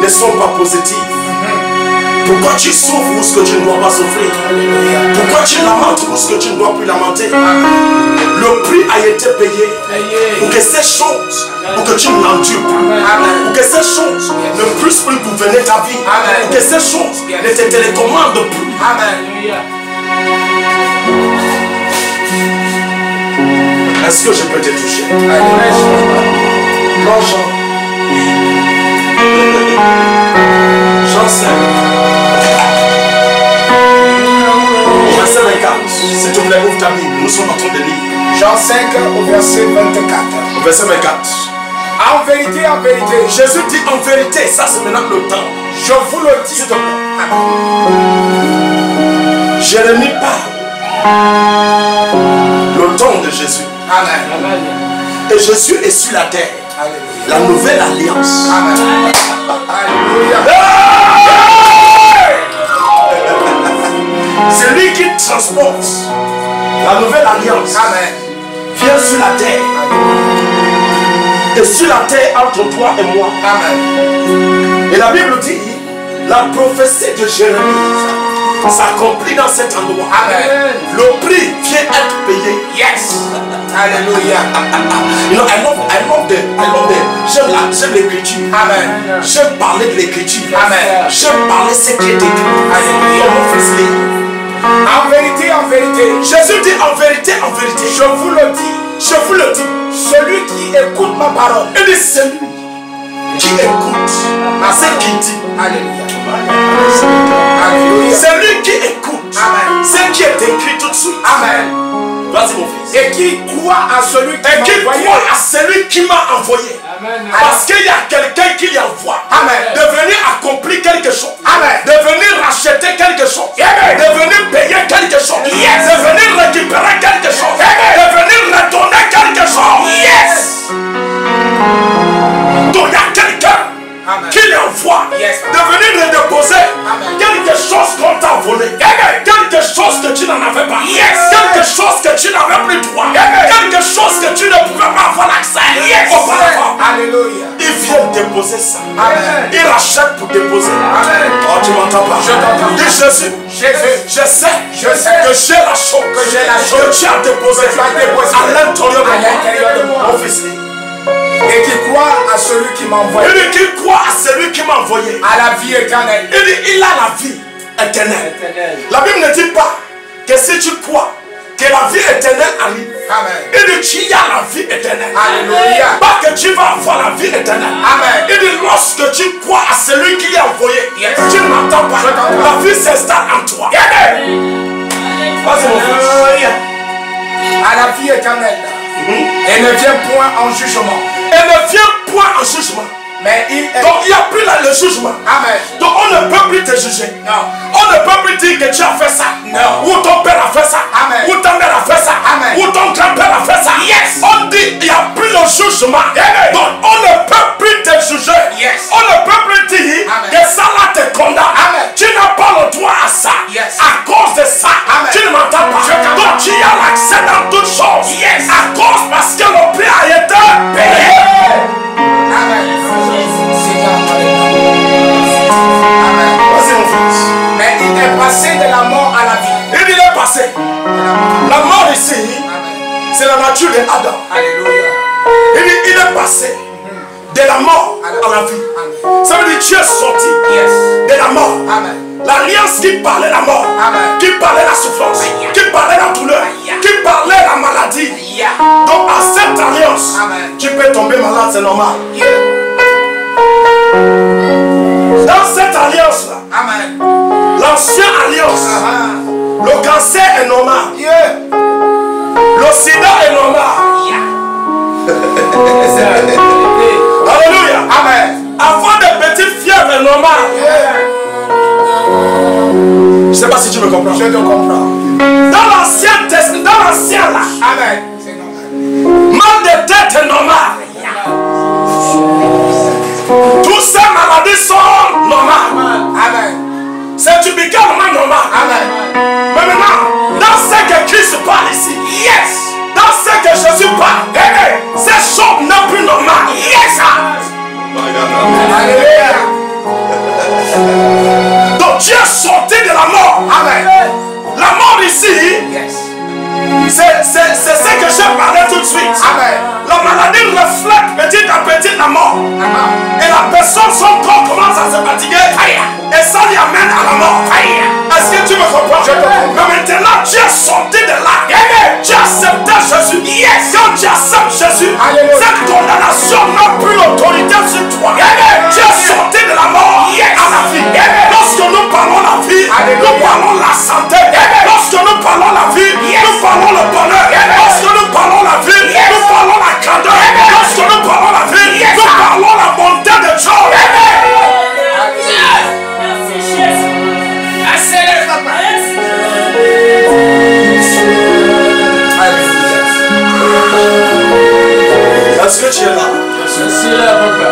ne sont pas positives? Pourquoi tu souffres où ce que tu ne dois pas souffrir? Pourquoi tu lamentes où ce que tu ne dois plus lamenter? Le prix a été payé pour que ces choses, pour que tu n'endures plus, pour que ces choses ne puissent plus gouverner ta vie, pour que ces choses ne te télécommandent plus. Amen. Est-ce que je peux te toucher? Amen. Non, Jean. Jean 5. Verset 24. S'il te plaît, ouvre ta Bible. Nous sommes en train de lire. Jean 5 au verset 24. Verset 24. En vérité, Jésus dit en vérité, ça c'est maintenant le temps. je vous le dis. S'il te plaît. Amen. Jérémie parle. Le temps de Jésus. Amen. Et Jésus est sur la terre. Alléluia. La nouvelle alliance. Amen. Alléluia. C'est lui qui transporte la nouvelle alliance. Amen. Vient sur la terre. Et sur la terre entre toi et moi. Amen. Et la Bible dit, la prophétie de Jérémie s'accomplit dans cet endroit. Amen. Le prix vient être payé. Yes. Alléluia. You know, I love j'aime l'écriture. Amen. J'aime parler de l'écriture. Amen. J'aime parler ce qui est écrit. Alléluia. Mon fils lit. En vérité, Jésus dit en vérité, je vous le dis, celui qui écoute ma parole. Il dit celui qui écoute ce qu'il dit. Alléluia. Alléluia. Celui qui écoute Amen. ce qui est écrit tout de suite. Amen. Vas-y mon fils. Et qui croit à celui qui m'a envoyé. Croit à celui qui m'a envoyé. Amen. Parce qu'il y a quelqu'un qui lui envoie. Amen. De venir accomplir quelque chose. Amen. De venir racheter quelque chose. Amen. De venir payer quelque chose. Yes. De venir récupérer quelque chose. Amen. De venir retourner quelque chose. Yes. envoie de venir redéposer quelque chose qu'on t'a volé, quelque chose que tu n'en avais pas, quelque chose que tu n'avais plus droit, quelque chose que tu ne pouvais pas avoir l'accès auparavant. Alléluia. Il vient déposer ça. Il rachète pour déposer. Oh, tu m'entends pas? Je t'entends. Dis Jésus. Je sais que j'ai la chose que tu as déposé à l'intérieur de mon fils. Et qui croit à celui qui m'a envoyé. Il dit qu'il croit à celui qui m'a envoyé. À la vie éternelle. Il dit il a la vie éternelle. La Bible ne dit pas que si tu crois que la vie éternelle arrive. Amen. Il dit tu as la vie éternelle. Alléluia. Pas que tu vas avoir la vie éternelle. Amen. Il dit lorsque tu crois à celui qui est envoyé, tu ne m'entends pas. La vie s'installe en toi. Vas-y mon frère. À la vie éternelle. Et ne vient point en jugement. Elle ne vient point en jugement. Mais il est... Donc il n'y a plus là le jugement. Amen. Donc on ne peut plus te juger. Non. On ne peut plus dire que tu as fait ça. Non. Ou ton père a fait ça. Amen. Ou ta mère a fait ça. Amen. Ou ton grand-père a fait ça. Yes. On dit il n'y a plus le jugement. Amen. Donc on ne peut plus te juger. Yes. On ne peut plus dire Amen. que ça là te condamne. Amen. Tu n'as pas le droit à ça. Yes. À cause de ça. Amen. Tu ne m'entends pas. Donc tu as l'accès dans toutes choses. Yes. À cause parce que le prix a été payé. Amen. Vas-y mon fils. Mais il est passé de la mort à la vie. Il est passé. La mort ici, c'est la nature d'Adam. Alléluia. Il est passé de la mort à la vie. Amen. Ça veut dire que tu es sorti Yes. de la mort. Amen. L'alliance qui parlait la mort, Amen. qui parlait la souffrance, qui parlait la douleur, qui parlait la maladie. Yeah. Donc à cette alliance, Amen. tu peux tomber malade, c'est normal. Yeah. Dans cette alliance-là, Amen. l'ancienne alliance, le cancer est normal, Yeah. le sida est normal. Alléluia. Amen. Avoir des petites fièvres est normal. Je ne sais pas si tu me comprends. Je te comprends. Dans l'ancien là, Amen. C'est normal. mal de tête est normal. Toutes ces maladies sont normales. Amen. C'est du médicament normal. Amen. Mais maintenant, dans ce que Christ parle ici, Yes. dans ce que Jésus parle, ces choses n'est plus normales. Yes. Alléluia. Donc tu es sorti de la mort. Amen. La mort ici, Yes. c'est ce que j'ai parlé tout de suite. Amen. La maladie reflète petit à petit la mort. Amen. Et la personne, son corps commence à se fatiguer. Et ça lui amène à la mort. Est-ce que tu me comprends? Mais maintenant, tu es sorti de là. Tu as accepté Jésus. Quand tu acceptes Jésus, Alléluia. cette condamnation n'a plus l'autorité sur toi. Tu es sorti de la mort à la vie. Lorsque nous parlons la vie, nous parlons la santé. Lorsque nous parlons la vie, nous parlons le bonheur. Lorsque nous parlons la vie, nous parlons la grandeur. Lorsque nous parlons la vie, nous parlons la bonté de Dieu. Est-ce que tu es là? Je suis là, papa.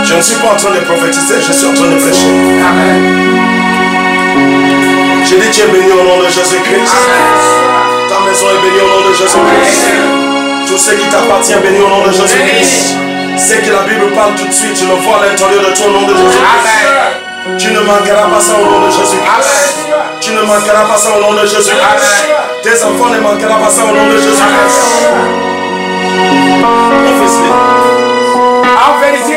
Je ne suis pas en train de prophétiser, je suis en train de prêcher. Amen. Je dis tu es béni au nom de Jésus-Christ. Ta maison est bénie au nom de Jésus-Christ. Tout ce qui t'appartient béni au nom de Jésus-Christ. C'est que la Bible parle tout de suite, tu le vois à l'intérieur de toi au nom de Jésus-Christ. Tu ne manqueras pas ça au nom de Jésus-Christ. Tu ne manqueras pas ça au nom de Jésus-Christ. Tes enfants ne manqueront pas ça au nom de Jésus-Christ. En vérité,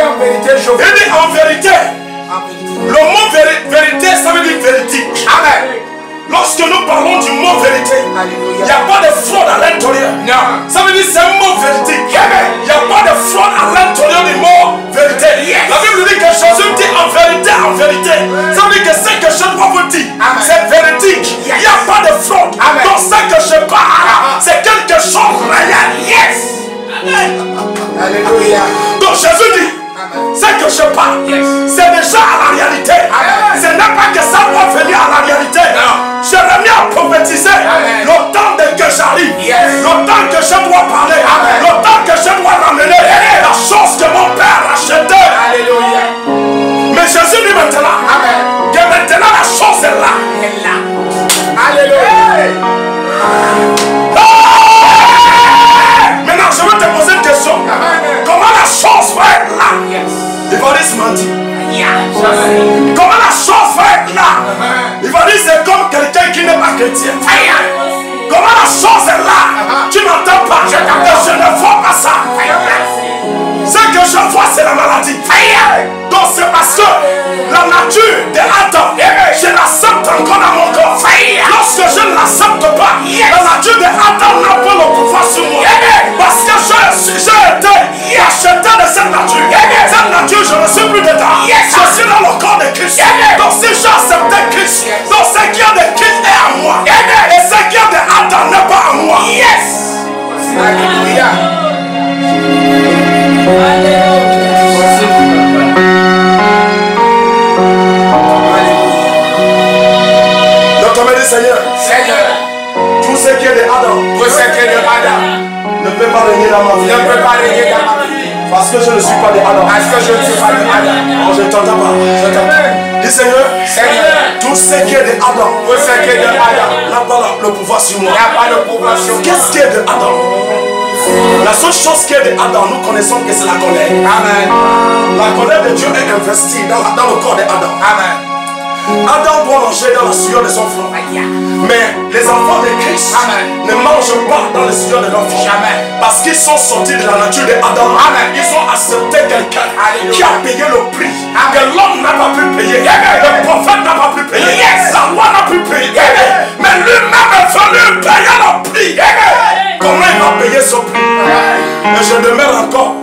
je vous... Il dit en vérité. Le mot vérité, ça veut dire véridique. Amen. Lorsque nous parlons du mot vérité, il n'y a pas de fraude à l'intérieur. Non. Ça veut dire c'est un mot véridique. Il n'y a pas de fraude à l'intérieur du mot vérité. La Bible dit que Jésus dit en vérité, en vérité. Ça veut dire que ce que je dois vous dire, c'est véridique. Il n'y a pas de fraude. Donc ce que je parle, c'est quelque chose de réel. Yes. Alléluia. Donc Jésus dit, ce que je parle, c'est déjà à la réalité. Ce n'est pas que ça doit venir à la réalité. Jérémie a prophétisé le temps que j'arrive, le temps que je dois parler, le temps que je dois ramener. nature d'Adam, je l'accepte encore dans mon corps. Lorsque je ne l'accepte pas, la nature d'Adam n'a pas le pouvoir sur moi. Parce que j'ai été acheté de cette nature. Cette nature, je ne suis plus dedans. Je suis dans le corps de Christ. Donc si j'ai accepté Christ, donc ce qui est de Christ est à moi. Et ce qui est de Adam n'est pas à moi. Alléluia. Seigneur, tout ce qui est de Adam, ne peut pas régner dans ma vie. Parce que je ne suis pas de Adam. Oh, je ne t'entends pas. Dis Seigneur, tout ce qui est de Adam n'a pas le pouvoir sur moi. Qu'est-ce qui est de Adam? La seule chose qui est de Adam, nous connaissons que c'est la colère. Amen. La colère de Dieu est investie dans le corps de Adam. Amen. Adam doit manger dans la sueur de son front. Mais les enfants de Christ ne mangent pas dans la sueur de leur front. Parce qu'ils sont sortis de la nature de Adam. Ils ont accepté quelqu'un qui a payé le prix que l'homme n'a pas pu payer. Le prophète n'a pas pu payer. La loi n'a pu payer. Mais lui-même est venu payer le prix. Comment il va payer ce prix? Mais je demeure encore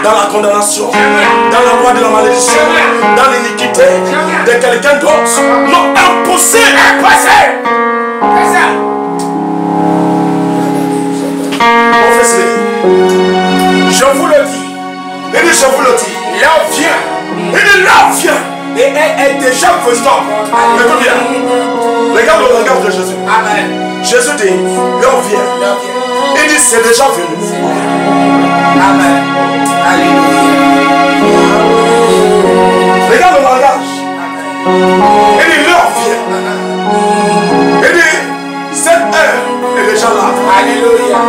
dans la condamnation, dans la loi de la malédiction, dans l'iniquité de quelqu'un d'autre. Non, impossible. Professeur, je vous le dis. Il dit, je vous le dis. L'heure vient. Il dit, l'heure vient. Et elle est déjà venue. Écoute bien. Regarde le langage de Jésus. Amen. Jésus dit, l'heure vient. Il dit, c'est déjà venu. Amen. Alléluia. Regarde le langage. Il dit, l'heure vient. Il dit, cette heure est déjà là. Alléluia.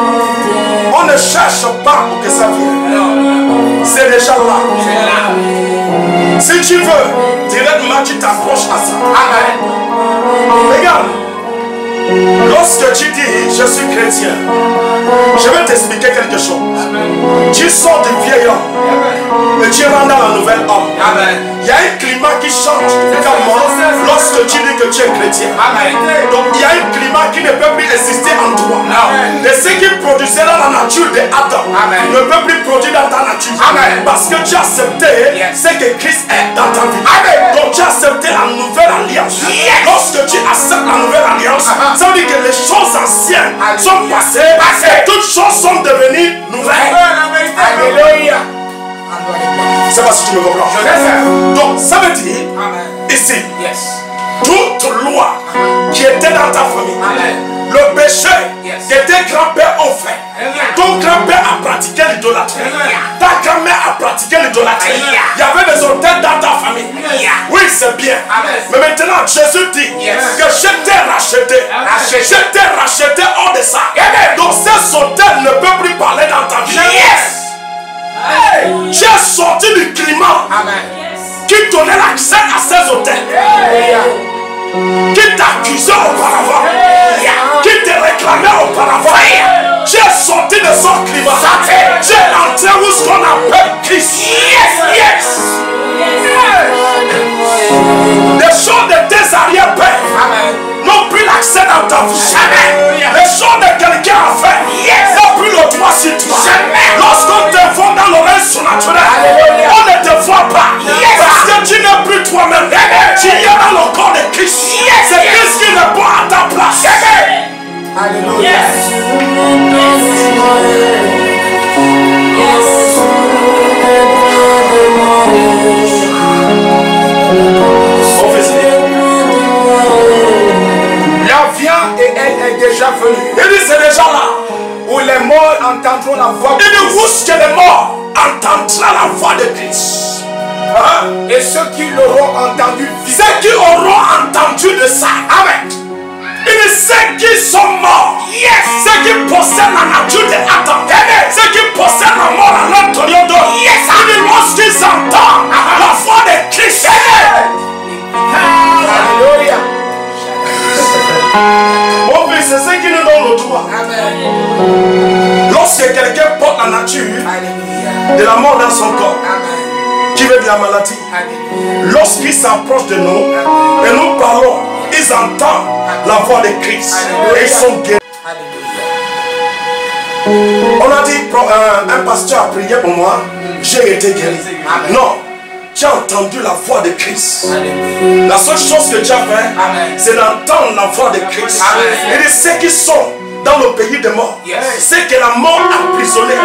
On ne cherche pas pour que ça vienne. C'est déjà là. Si tu veux, directement tu t'approches à ça. Amen. Regarde. Lorsque tu dis je suis chrétien, je vais t'expliquer quelque chose. Tu sors du vieil homme et tu rentres dans la nouvelle homme. Il y a un climat qui change calmement lorsque tu dis que tu es chrétien. Donc il y a un climat qui ne peut plus exister en toi. Et ce qui produisait dans la nature d'Adam ne peut plus produire dans ta nature. Parce que tu as accepté ce que Christ est dans ta vie. Donc tu as accepté la nouvelle alliance. Lorsque tu acceptes la nouvelle alliance, ça veut dire que les choses anciennes sont passées et toutes choses sont devenues nouvelles. Alléluia. C'est pas si tu me comprends. Donc ça veut dire ici, toute loi qui était dans ta famille, le péché que tes grands-pères ont fait, ton grand-père a pratiqué l'idolâtrie, ta grand-mère a pratiqué l'idolâtrie, il y avait des autels dans ta famille. Oui, c'est bien. Mais maintenant, Jésus dit que je t'ai racheté. Je t'ai racheté hors de ça. Donc ces autels ne peuvent plus parler dans ta vie. Tu es sorti du climat qui donnait l'accès à ces autels, qui t'accusait auparavant, qui te réclamait auparavant. Tu es sorti de son climat. Tu es entré où ce qu'on appelle Christ. Les choses de tes arrière-pères n'ont plus l'accès dans ta vie. Les choses de quelqu'un a fait n'ont plus le droit sur toi. Lorsqu'on te voit dans l'oreille surnaturelle, on ne te voit pas. Parce que tu n'es plus toi-même. Tu es dans le corps de Christ. C'est Christ qui répond à ta place. Alléluia. L'heure vient et elle est déjà venue. Il dit c'est déjà là. Où les morts entendront la voix de Il dit Christ. où ce que les morts entendront la voix de Christ. Et ceux qui l'auront entendu, Ceux qui auront entendu de ça. Amen. Il dit ceux qui sont morts. Ceux qui possèdent la nature de Adam. Ceux qui possèdent la mort à l'intérieur d'eux. Il dit lorsqu'ils entendent la voix de Christ. Alléluia. Mon fils, c'est ce qui nous donne le droit. Lorsque quelqu'un porte la nature de la mort dans son corps, qui veut de la maladie. Lorsqu'ils s'approchent de nous et nous parlons, ils entendent la voix de Christ et ils sont guéris. On a dit, un pasteur a prié pour moi, j'ai été guéri. Non, tu as entendu la voix de Christ. La seule chose que tu as fait, c'est d'entendre la voix de Christ. Et de ceux qui sont dans le pays des morts, c'est que la mort a emprisonné,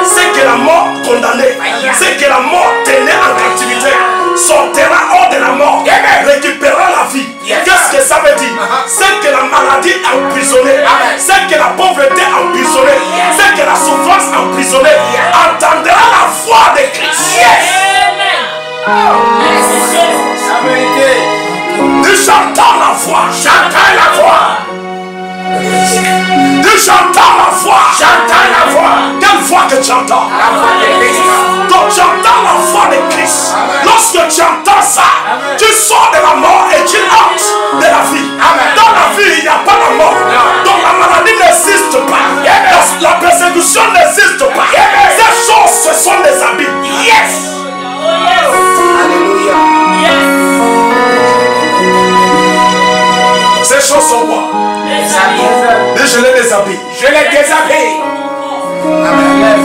c'est que la mort condamnée, c'est que la mort tenait en captivité, sortira hors de la mort, récupérera la vie. Qu'est-ce que ça veut dire? C'est que la maladie est emprisonnée, c'est que la pauvreté est emprisonnée, c'est que la souffrance est emprisonnée, entendra la voix de Christ. J'entends la voix, j'entends la voix. J'entends la voix, j'entends la voix. Quelle voix que tu entends? La voix de Christ. Donc tu entends la voix de Christ. Lorsque tu entends ça, tu sors de la mort et tu entres de la vie. Dans la vie, il n'y a pas de mort. Donc la maladie n'existe pas. La persécution n'existe pas. Ces choses, ce sont des habits. Yes. Alléluia. Ces choses sont quoi? Les habits. Je les déshabille. Je les déshabille. Amen.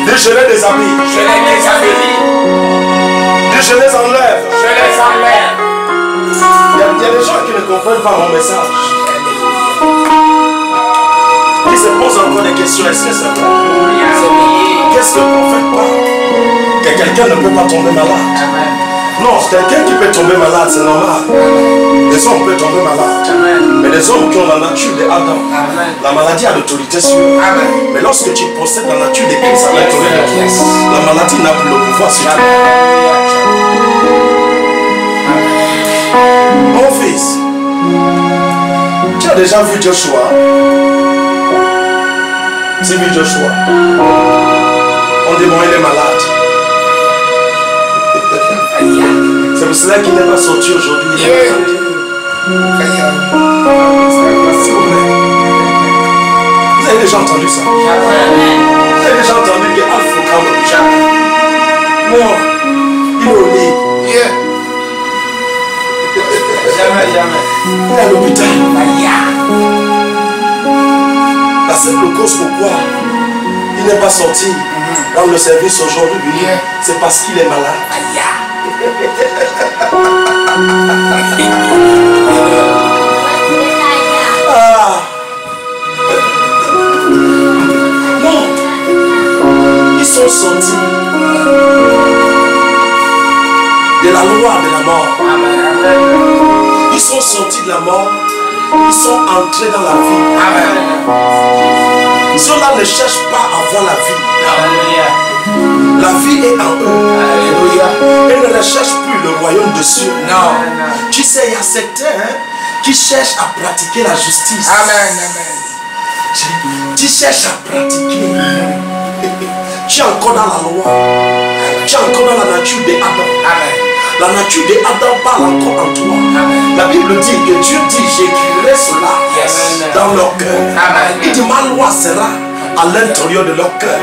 Je les déshabille. Je les déshabille. Je les enlève. Je les enlève. Il y a des gens qui ne comprennent pas mon message. Ils se posent encore des questions. Est-ce que c'est vrai? Qu'est-ce que le prophète parle? Que quelqu'un ne peut pas tomber malade. Non, quelqu'un qui peut tomber malade, c'est normal. Les hommes peuvent tomber malades. Mais les hommes qui ont la nature d'Adam, la maladie a l'autorité sur eux. Mais lorsque tu possèdes la nature de Christ à l'intérieur, la maladie n'a plus le pouvoir sur toi. Mon fils, tu as déjà vu Joshua? Tu as vu Joshua? On dit bon, il est malade. C'est pour cela qu'il n'est pas sorti aujourd'hui. Vous avez déjà entendu ça? Vous avez déjà entendu que Alpha Kamel, non, il est au lit. Jamais. Il est à l'hôpital. La simple cause pourquoi il n'est pas sorti dans le service aujourd'hui, c'est parce qu'il est malade. Non, ils sont sortis de la loi de la mort. Ils sont sortis de la mort. Ils sont entrés dans la vie. Ceux-là ne cherchent pas à avoir la vie. La vie est en eux. Alléluia. Ils ne recherchent plus le royaume de Dieu. Non. Tu sais, il y a certains qui cherchent à pratiquer la justice. Amen. Tu cherches à pratiquer. Tu es encore dans la loi. Tu es encore dans la nature d'Adam. La nature d'Adam parle encore en toi. La Bible dit que Dieu dit, j'écrirai cela dans leur cœur. Il dit, ma loi sera à l'intérieur de leur cœur.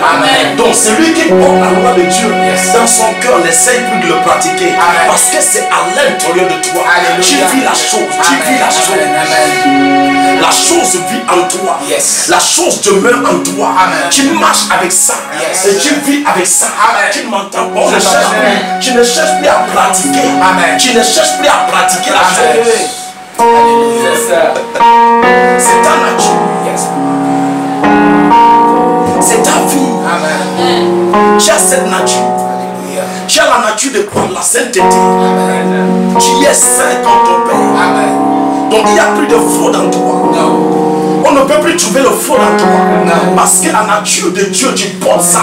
Donc celui qui porte la loi de Dieu dans son cœur n'essaye plus de le pratiquer. Parce que c'est à l'intérieur de toi. Tu vis la chose. Tu vis la chose. La chose vit en toi. La chose demeure en toi. Tu marches avec ça. Et tu vis avec ça. Tu ne m'entends pas. Tu ne cherches plus à pratiquer. Tu ne cherches plus à pratiquer la chose. C'est ta nature. C'est ta vie. Tu as cette nature. Tu as la nature de quoi? La sainteté. Tu es saint comme ton Père. Donc il n'y a plus de faux dans toi. On ne peut plus trouver le faux dans toi. Parce que la nature de Dieu, tu portes ça.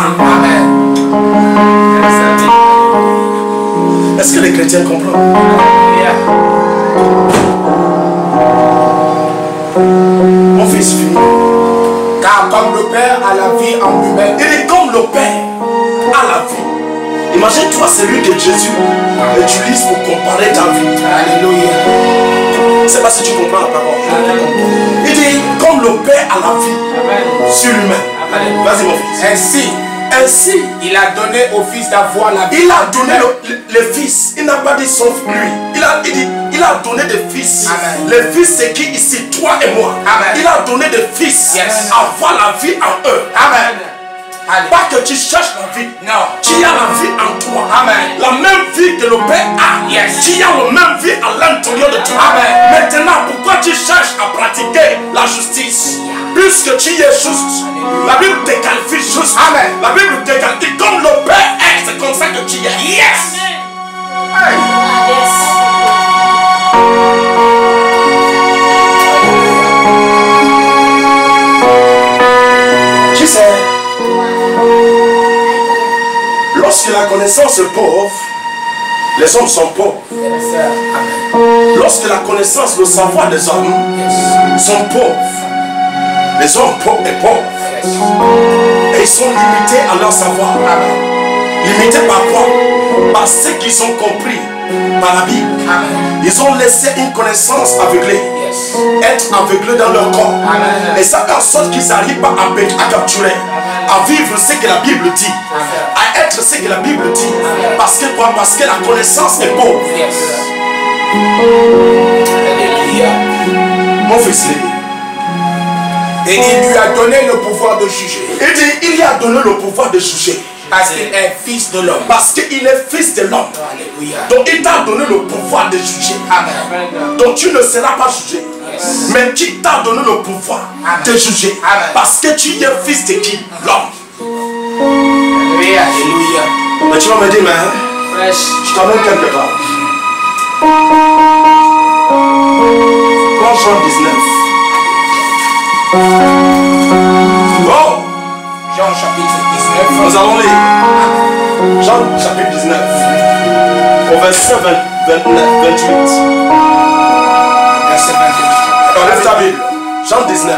Est-ce que les chrétiens comprennent? Mon fils finit. Car comme le Père a la vie en lui-même, il est comme le Père a la vie. Imagine-toi celui que Jésus utilise pour comparer ta vie. Alléluia. Je ne sais pas si tu comprends la parole. Il dit comme le Père a la vie sur lui-même. Vas-y mon fils. Ainsi, Ainsi, il a donné au Fils d'avoir la vie. il a donné le Fils. Il n'a pas dit son lui. Il a donné des fils. Amen. Le Fils, c'est qui ici? Toi et moi. Amen. Il a donné des fils. Yes. Avoir la vie en eux. Amen. Allez. Pas que tu cherches la vie. Non. Tu as la vie en toi. Amen. La même vie que le Père a. Yes. Tu as la même vie à l'intérieur de toi. Amen. Maintenant, pourquoi tu cherches à pratiquer la justice? Puisque tu es juste. La Bible te qualifie juste. Amen. La Bible te qualifie comme le Père est. C'est comme ça que tu es. Yes. Hey. Tu sais, lorsque la connaissance est pauvre, les hommes sont pauvres. Lorsque la connaissance, le savoir des hommes sont pauvres, les hommes pauvres et pauvres. Et ils sont limités à leur savoir. Limités par quoi? Par ce qu'ils ont compris par la Bible. Ils ont laissé une connaissance aveuglée. Être aveuglés dans leur corps. Et ça fait en sorte qu'ils n'arrivent pas à capturer, à vivre ce que la Bible dit, à être ce que la Bible dit. Parce que quoi? Parce que la connaissance est pauvre. Mon fils, et il lui a donné le pouvoir de juger. il dit, il lui a donné le pouvoir de juger. Parce qu'il est fils de l'homme. Parce qu'il est fils de l'homme. Alléluia. Donc il t'a donné le pouvoir de juger. Amen. Donc tu ne seras pas jugé. Mais qui t'a donné le pouvoir de juger? Amen. Parce que tu es fils de qui? L'homme. Alléluia. Mais tu vas me dire, mais hein, je t'emmène quelque part. Prends Jean 19. Oh! Jean chapitre 19. Nous allons lire. Jean chapitre 19. Au verset 28. Verset 28. Enlève ta Bible. Jean 19.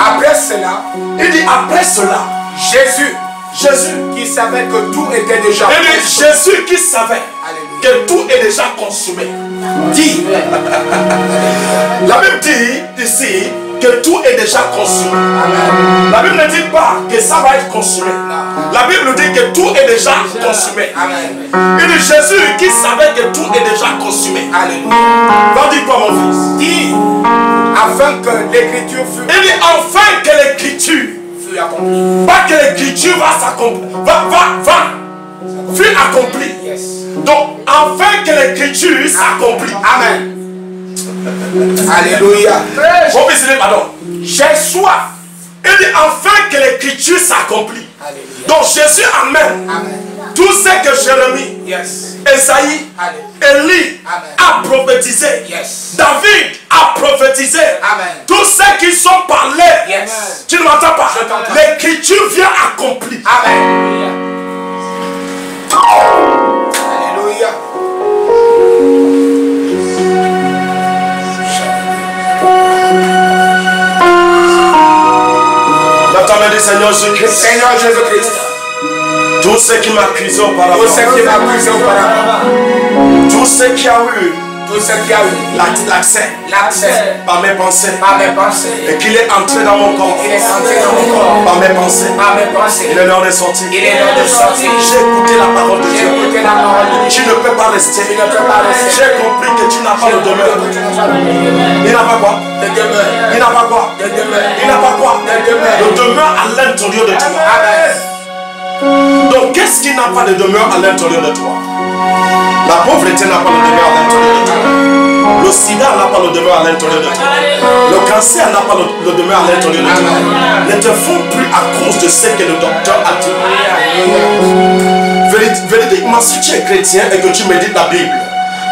Après cela, Il dit après cela, Jésus Jésus, qui savait que tout était déjà il dit consumé. Jésus qui savait Alléluia. que tout est déjà consumé. Dit. La Bible dit ici que tout est déjà consumé. Amen. La Bible ne dit pas que ça va être consumé. La Bible dit que tout est déjà consumé. Amen. Il dit Jésus qui savait que tout est déjà consumé. Alléluia. Va dire quoi mon fils? Dit, afin que l'écriture fût Il dit enfin que l'écriture, accomplie. pas que l'écriture va s'accomplir, fut accomplie. Yes. Donc enfin que l'écriture s'accomplit. Amen. Alléluia. Mon fils, il dit pardon. J'ai soif. Il dit enfin que l'écriture s'accomplit. Alléluia. Donc Jésus amène Amen. tout ce que Jérémie, Yes. Esaïe, Alléluia. Élie Amen. a prophétisé. Yes. David a prophétisé. Amen. Tous ceux qui sont parlés. Yes. Tu ne m'entends pas? Je t'entends. L'écriture vient accomplir. Amen. Alléluia. L'attendez du Seigneur Jésus-Christ. Seigneur Jésus-Christ. Tous ceux qui m'accusent auparavant. Tous ceux qui m'accusent auparavant. Tous ceux qui ont eu Tous ceux qui ont eu l'accès l'accès par mes pensées. par mes pensées. Et qu'il est entré dans mon corps. Il est entré dans mon corps. Par mes pensées. Par mes pensées. Il est l'heure de sortir. Il est l'heure de sortir. J'ai écouté la parole de J'ai Dieu. écouté la parole de Dieu. Tu ne peux pas rester. Tu ne peux pas rester. J'ai compris que tu n'as pas de demeure. Il n'a pas quoi? De demeure. Il n'a pas quoi? De demeure. Il n'a pas quoi? De demeure. De demeure à l'intérieur de toi. Amen. Donc qu'est-ce qui n'a pas de demeure à l'intérieur de toi? La pauvreté n'a pas de demeure à l'intérieur de toi. Le sida n'a pas de demeure à l'intérieur de toi. Le cancer n'a pas de demeure à l'intérieur de toi. Ne te font plus à cause de ce que le docteur a dit. Véridiquement, si tu es chrétien et que tu médites la Bible,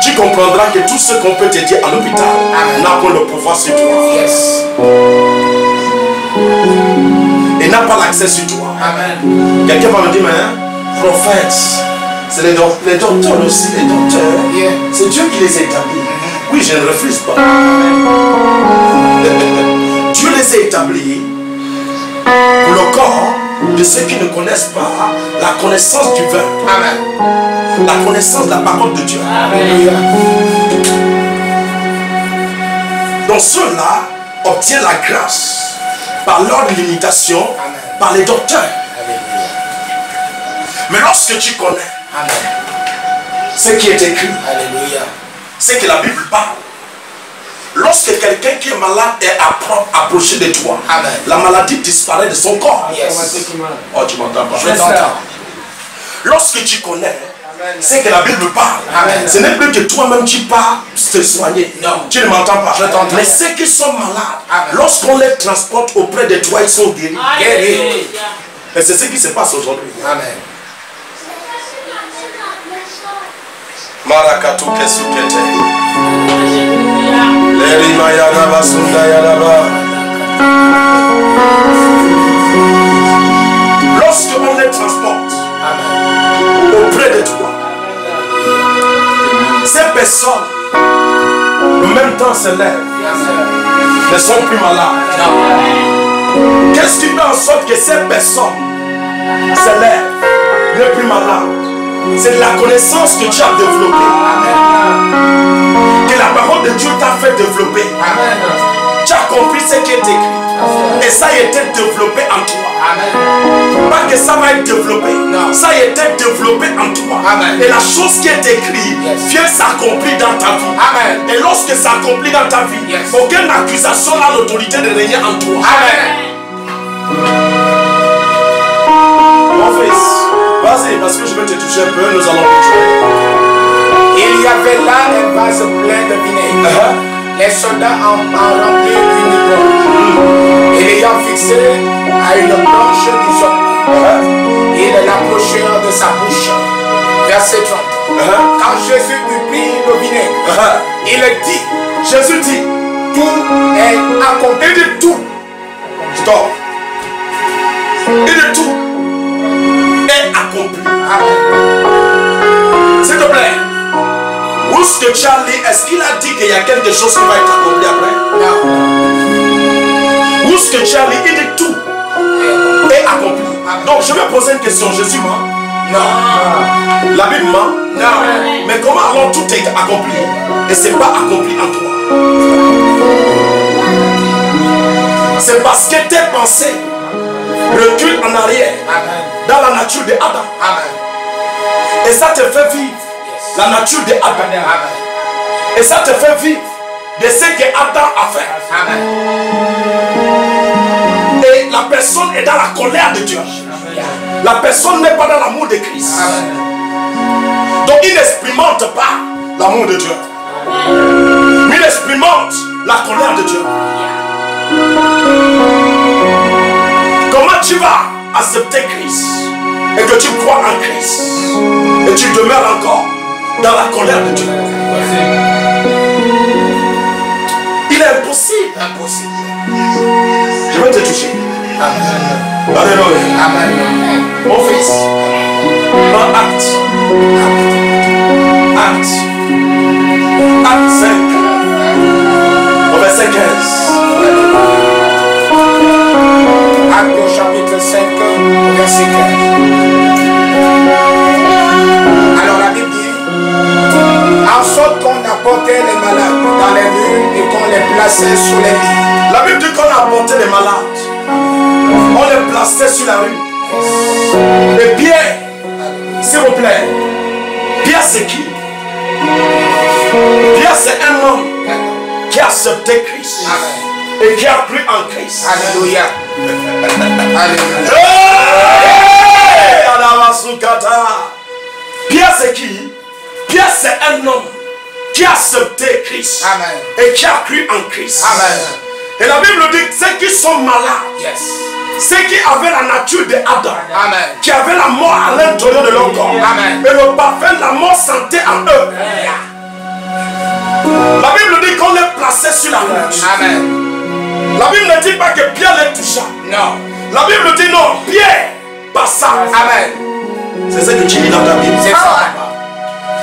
tu comprendras que tout ce qu'on peut te dire à l'hôpital n'a pas le pouvoir sur toi. Yes. Il n'a pas l'accès sur toi. Amen. Quelqu'un va me dire, mais hein, prophète, c'est les docteurs aussi, les docteurs. Yeah. C'est Dieu qui les a établis. Oui, je ne refuse pas. Dieu les a établis pour le corps de ceux qui ne connaissent pas la connaissance du vin. Amen. La connaissance de la parole de Dieu. Alléluia. Donc ceux-là obtiennent la grâce par leur limitation, par les docteurs. Mais lorsque tu connais ce qui est écrit, Alléluia. ce que la Bible parle, lorsque quelqu'un qui est malade est approché de toi, Amen. la maladie disparaît de son corps. Yes. Oh, tu m'entends pas? Je t'entends. Lorsque tu connais ce que la Bible parle, Amen. ce n'est plus que toi-même tu pars te soigner. Non. Tu ne m'entends pas? Je t'entends. Mais ceux qui sont malades, Amen. lorsqu'on les transporte auprès de toi, ils sont guéris. Guéri. Et c'est ce qui se passe aujourd'hui. Amen. Marakatou kesukete. Lerima yaraba sunda yaraba. Lorsqu'on les transporte auprès de toi, ces personnes, en même temps se lèvent, ne sont plus malades. Qu'est-ce qui fait en sorte que ces personnes se lèvent, ne plus malades? C'est la connaissance que tu as développée. Que la parole de Dieu t'a fait développer. Tu as compris ce qui est écrit. Et ça a été développé en toi. Pas que ça va être développé. Ça a été développé en toi. Et la chose qui est écrite vient s'accomplir dans ta vie. Et lorsque ça s'accomplit dans ta vie, aucune accusation n'a l'autorité de régner en toi. Mon fils, vas-y, parce que je vais te toucher un peu, nous allons continuer. Il y avait là un vase plein de vinaigre. Les soldats en remplirent une éponge. Et l'ayant fixé à une planche d'hysope, ils l'approchèrent de sa bouche. Verset 30. Quand Jésus eut pris le vinaigre, il dit, Jésus dit, tout est accompli. il dit tout. Stop. Il dit tout est accompli. S'il te plaît, où est-ce que Charlie, est-ce qu'il a dit qu'il y a quelque chose qui va être accompli après? Non. Où est-ce que Charlie, il dit tout est accompli? Donc je vais poser une question. Jésus ment? Non. La Bible ment? Non. Mais comment alors tout est accompli et c'est pas accompli en toi? C'est parce que tes pensées reculent en arrière dans la nature de Adam. Et ça te fait vivre la nature de Adam. Et ça te fait vivre de ce que Adam a fait. Et la personne est dans la colère de Dieu. La personne n'est pas dans l'amour de Christ. Donc il n'expérimente pas l'amour de Dieu. Il expérimente la colère de Dieu. Comment tu vas accepter Christ et que tu crois en Christ et tu demeures encore dans la colère de Dieu? Il est impossible. Je vais te toucher. Alléluia. Mon fils, dans Acte 5, au verset 15. Acte chapitre 5, verset 15. Alors la Bible dit, en sorte qu'on apportait les malades dans les rues et qu'on les plaçait sur les lits. La Bible dit qu'on apportait les malades. On les plaçait sur la rue. Et Pierre, s'il vous plaît, Pierre c'est qui? Pierre c'est un homme qui a accepté Christ et qui a cru en Christ. Alléluia. Alléluia. Pierre c'est qui? Pierre c'est un homme qui a accepté Christ. Amen. Et qui a cru en Christ. Amen. Et la Bible dit ceux qui sont malades, Yes. ceux qui avaient la nature de Adam, Amen. qui avaient la mort à l'intérieur de leur corps, Amen. et le parfum de la mort sentait en eux. La Bible dit qu'on les plaçait sur la route. Amen. La Bible ne dit pas que Pierre les toucha. Non. La Bible dit non, Pierre passa. Amen. C'est ce que tu lis dans ta Bible. C'est ça.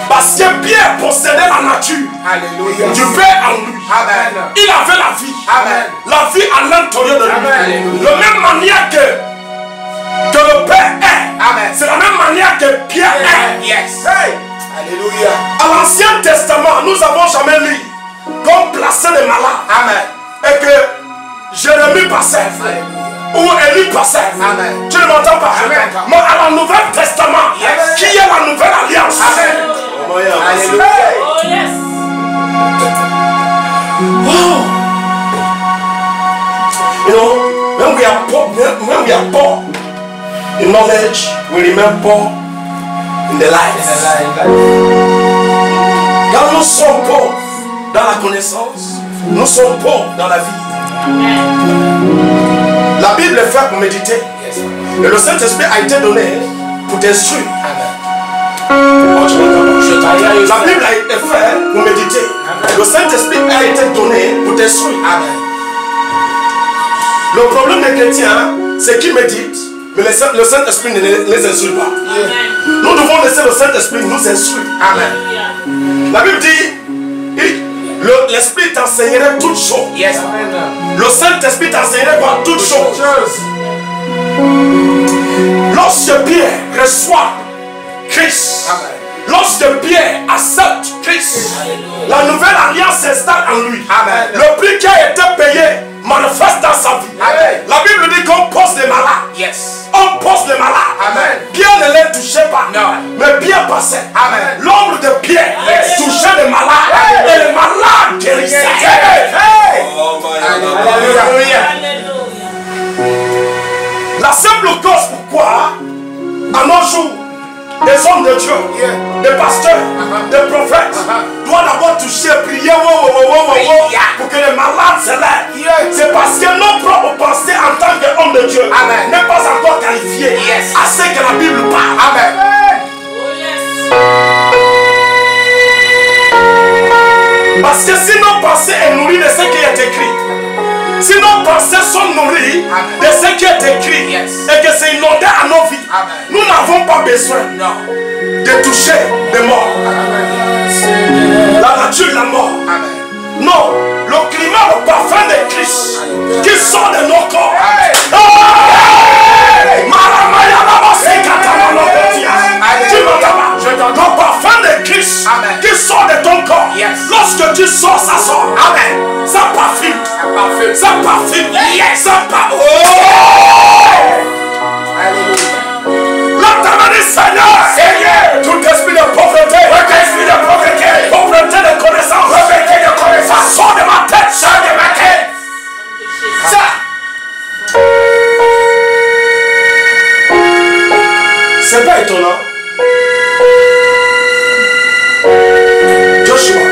Parce que Pierre possédait la nature Alléluia. du Père en lui. Amen. Il avait la vie. Amen. La vie à l'intérieur de lui. Amen. De la même manière que le Père est. Amen. C'est la même manière que Pierre est. Yes. Hey. Alléluia. À l'Ancien Testament, nous n'avons jamais lu qu'on plaçait les malades. Amen. Et que Jérémie passait. où Élie passait. Amen. Tu ne m'entends pas? Amen. Mais à la Nouveau Testament, Yes. qui est la nouvelle alliance? Amen. Alléluia. Oh yes. Wow. You know, when we are poor in knowledge, we remain poor in the life. Quand nous sommes pauvres dans la connaissance, nous sommes pauvres dans la vie. La Bible est faite pour méditer. Et le Saint-Esprit a été donné pour t'instruire. Oh, tu m'entends? La Bible a été faite pour méditer. Le Saint-Esprit a été donné pour t'instruire. Le problème des chrétiens, c'est qu'ils méditent, mais le Saint-Esprit ne les instruit pas. Nous devons laisser le Saint-Esprit nous instruire. Amen. La Bible dit, l'Esprit t'enseignerait toutes choses. Yes. Le Saint-Esprit t'enseignerait quoi? Toutes choses. Lorsque Pierre reçoit Christ, lorsque Pierre accepte Christ, la nouvelle alliance s'installe en lui. Amen. Le prix qui a été payé manifeste dans sa vie. Amen. La Bible dit qu'on pose les malades. Yes. On pose les malades. Amen. Pierre ne les touchait pas. Non. Mais Pierre passait. Amen. L'ombre de Pierre touchait les malades. Et les malades guérissaient. Alléluia. La simple cause pourquoi, à nos jours, des hommes de Dieu, des pasteurs, des prophètes, doivent d'abord toucher, prier, pour que les malades se lèvent. C'est parce que nos propres pensées en tant qu'hommes de Dieu n'est pas encore qualifiées à ce que la Bible parle. Amen. Parce que si nos pensées sont nourries de ce qui est écrit, si nos pensées sont nourries de ce qui est écrit et que c'est inondé à nos vies, nous n'avons pas besoin de toucher des morts. La nature de la mort. Non, le climat, le parfum de Christ qui sort de nos corps. Tu m'entends pas? Le parfum de Christ qui sort de ton corps. Lorsque tu sors, ça sort. Amen. Ça parfume. Ça parfume. Ça parfume. Seigneur, tout esprit de pauvreté, pauvreté de connaissance, sort de ma tête, Ça. C'est pas étonnant. Joshua.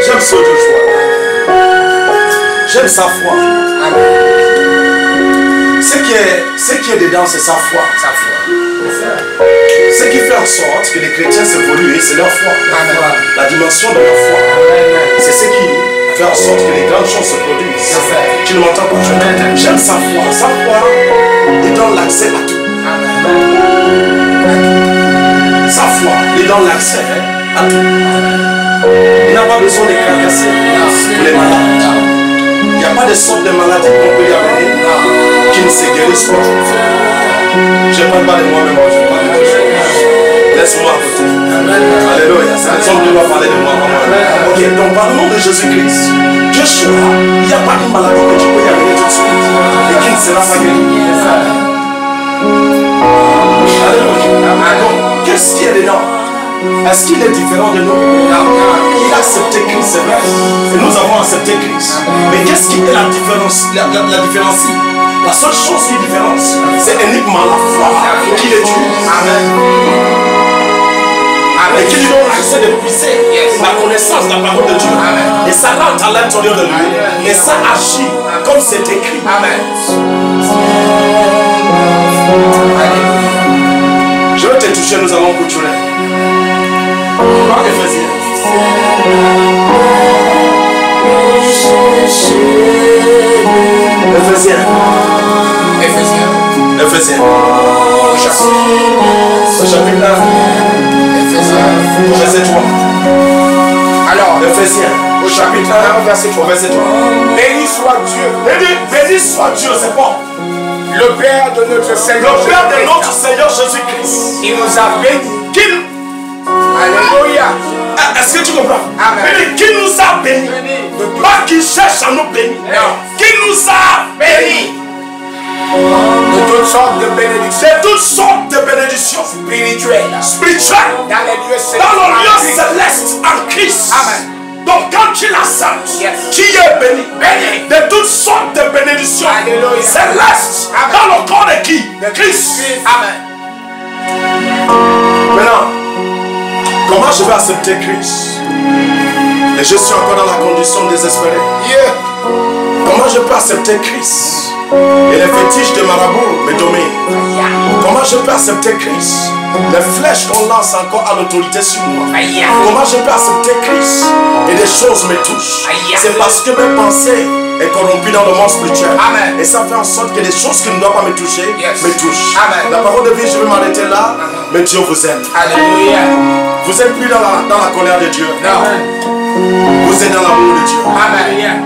J'aime ce Joshua. J'aime sa foi. Ce qui est dedans, c'est sa foi. Ce qui fait en sorte que les chrétiens s'évoluent, c'est leur foi. La dimension de leur foi. C'est ce qui fait en sorte que les grandes choses se produisent. Tu ne m'entends pas? J'aime sa foi. Sa foi, il donne l'accès à tout. Sa foi, il donne l'accès à tout. Il n'a pas besoin de carcasser pour les malades. Il n'y a pas de sorte de maladie qu'on peut y amener qui ne se guérissent pas. Je ne parle pas de moi-même, je parle de Dieu. Laisse-moi à côté. Alléluia. C'est les hommes qui doivent parler de moi. Ok, donc parlons de Jésus-Christ. Joshua, il n'y a pas une maladie que tu peux y amener tout de suite et qui ne sera pas guérie. Alléluia. Donc, qu'est-ce qui est dedans? Est-ce qu'il est différent de nous? Il a accepté Christ, c'est vrai. Et nous avons accepté Christ. Mais qu'est-ce qui est la différence? La différencie? La seule chose qui différence, c'est uniquement la foi qui est Dieu. Amen. Et qui lui donne l'accès de puiser la connaissance de la parole de Dieu. Amen. Et ça rentre à l'intérieur de lui. Et ça agit comme c'est écrit. Amen. Je vais te toucher, nous allons couturer. Éphésiens. Éphésiens. Au chapitre 1. Verset 3. Alors, Éphésiens. Au chapitre 1, verset 3. Béni soit Dieu. Béni soit Dieu, c'est bon. Le Père de notre Seigneur. Le Père de notre Seigneur Jésus-Christ. Il nous a bénis. Alléluia. Est-ce que tu comprends? Amen. Qui nous a bénis? Pas qui cherche à nous bénir. Non. qui nous a bénis de toutes sortes de bénédictions. De toutes sortes de bénédictions Spirituelles. Spirituelles. Dans les lieux célestes. Dans le lieu céleste en Christ. Amen. Donc quand tu l'acceptes, Yes. tu es béni. De toutes sortes de bénédictions Alléluia. célestes. Amen. Dans le corps de qui? De Christ. Amen. Maintenant, comment je vais accepter Christ? Et je suis encore dans la condition désespérée. Yeah. Comment je peux accepter Christ? Et les fétiches de marabout me dominent. Comment je peux accepter Christ? Les flèches qu'on lance encore à l'autorité sur moi. Comment je peux accepter Christ? Et des choses me touchent. C'est parce que mes pensées est corrompues dans le monde spirituel. Amen. Et ça fait en sorte que des choses qui ne doivent pas me toucher, Yes. me touchent. Amen. La parole de vie, je vais m'arrêter là. Mais Dieu vous aime. Alléluia. Vous n'êtes plus dans la colère de Dieu. Non. Vous êtes dans l'amour de Dieu. Amen.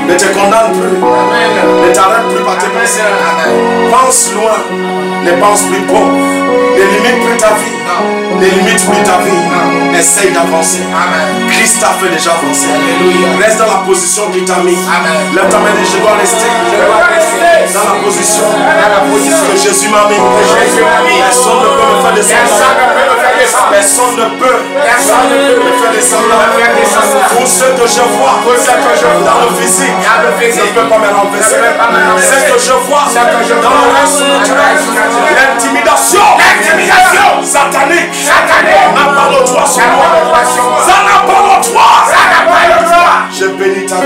Ne te condamne plus. Amen. Ne t'arrête plus par tes pensées. Amen. Pense loin. Ne pense plus pauvre. Ne limite plus ta vie. Non. Ne limite plus ta vie. Non. Essaye d'avancer. Amen. Christ t'a fait déjà avancer. Alléluia. Reste dans la position qu'il t'a mis. Amen. Lève ta main et je dois rester. Dans la position que Jésus m'a mis. Personne ne peut me faire descendre. Personne ne peut me faire descendre. Pour ceux que je vois dans le physique ne peut pas me renverser. Ce que je vois dans le reste naturel, l'intimidation satanique n'a pas le droit sur moi. Ça n'a pas le droit. Je bénis ta vie.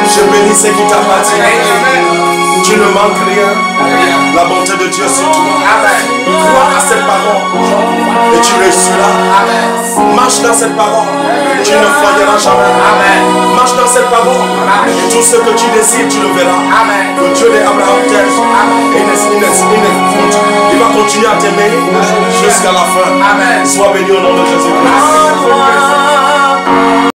Je bénis ce qui t'appartient. Tu ne manques rien. La bonté de Dieu sur toi. Crois à cette parole et tu réussiras. Marche dans cette parole. Tu ne failliras jamais. Marche dans cette parole. Et tout ce que tu désires, tu le verras. Le Dieu d'Abraham t'aime. Il va continuer à t'aimer jusqu'à la fin. Sois béni au nom de Jésus-Christ.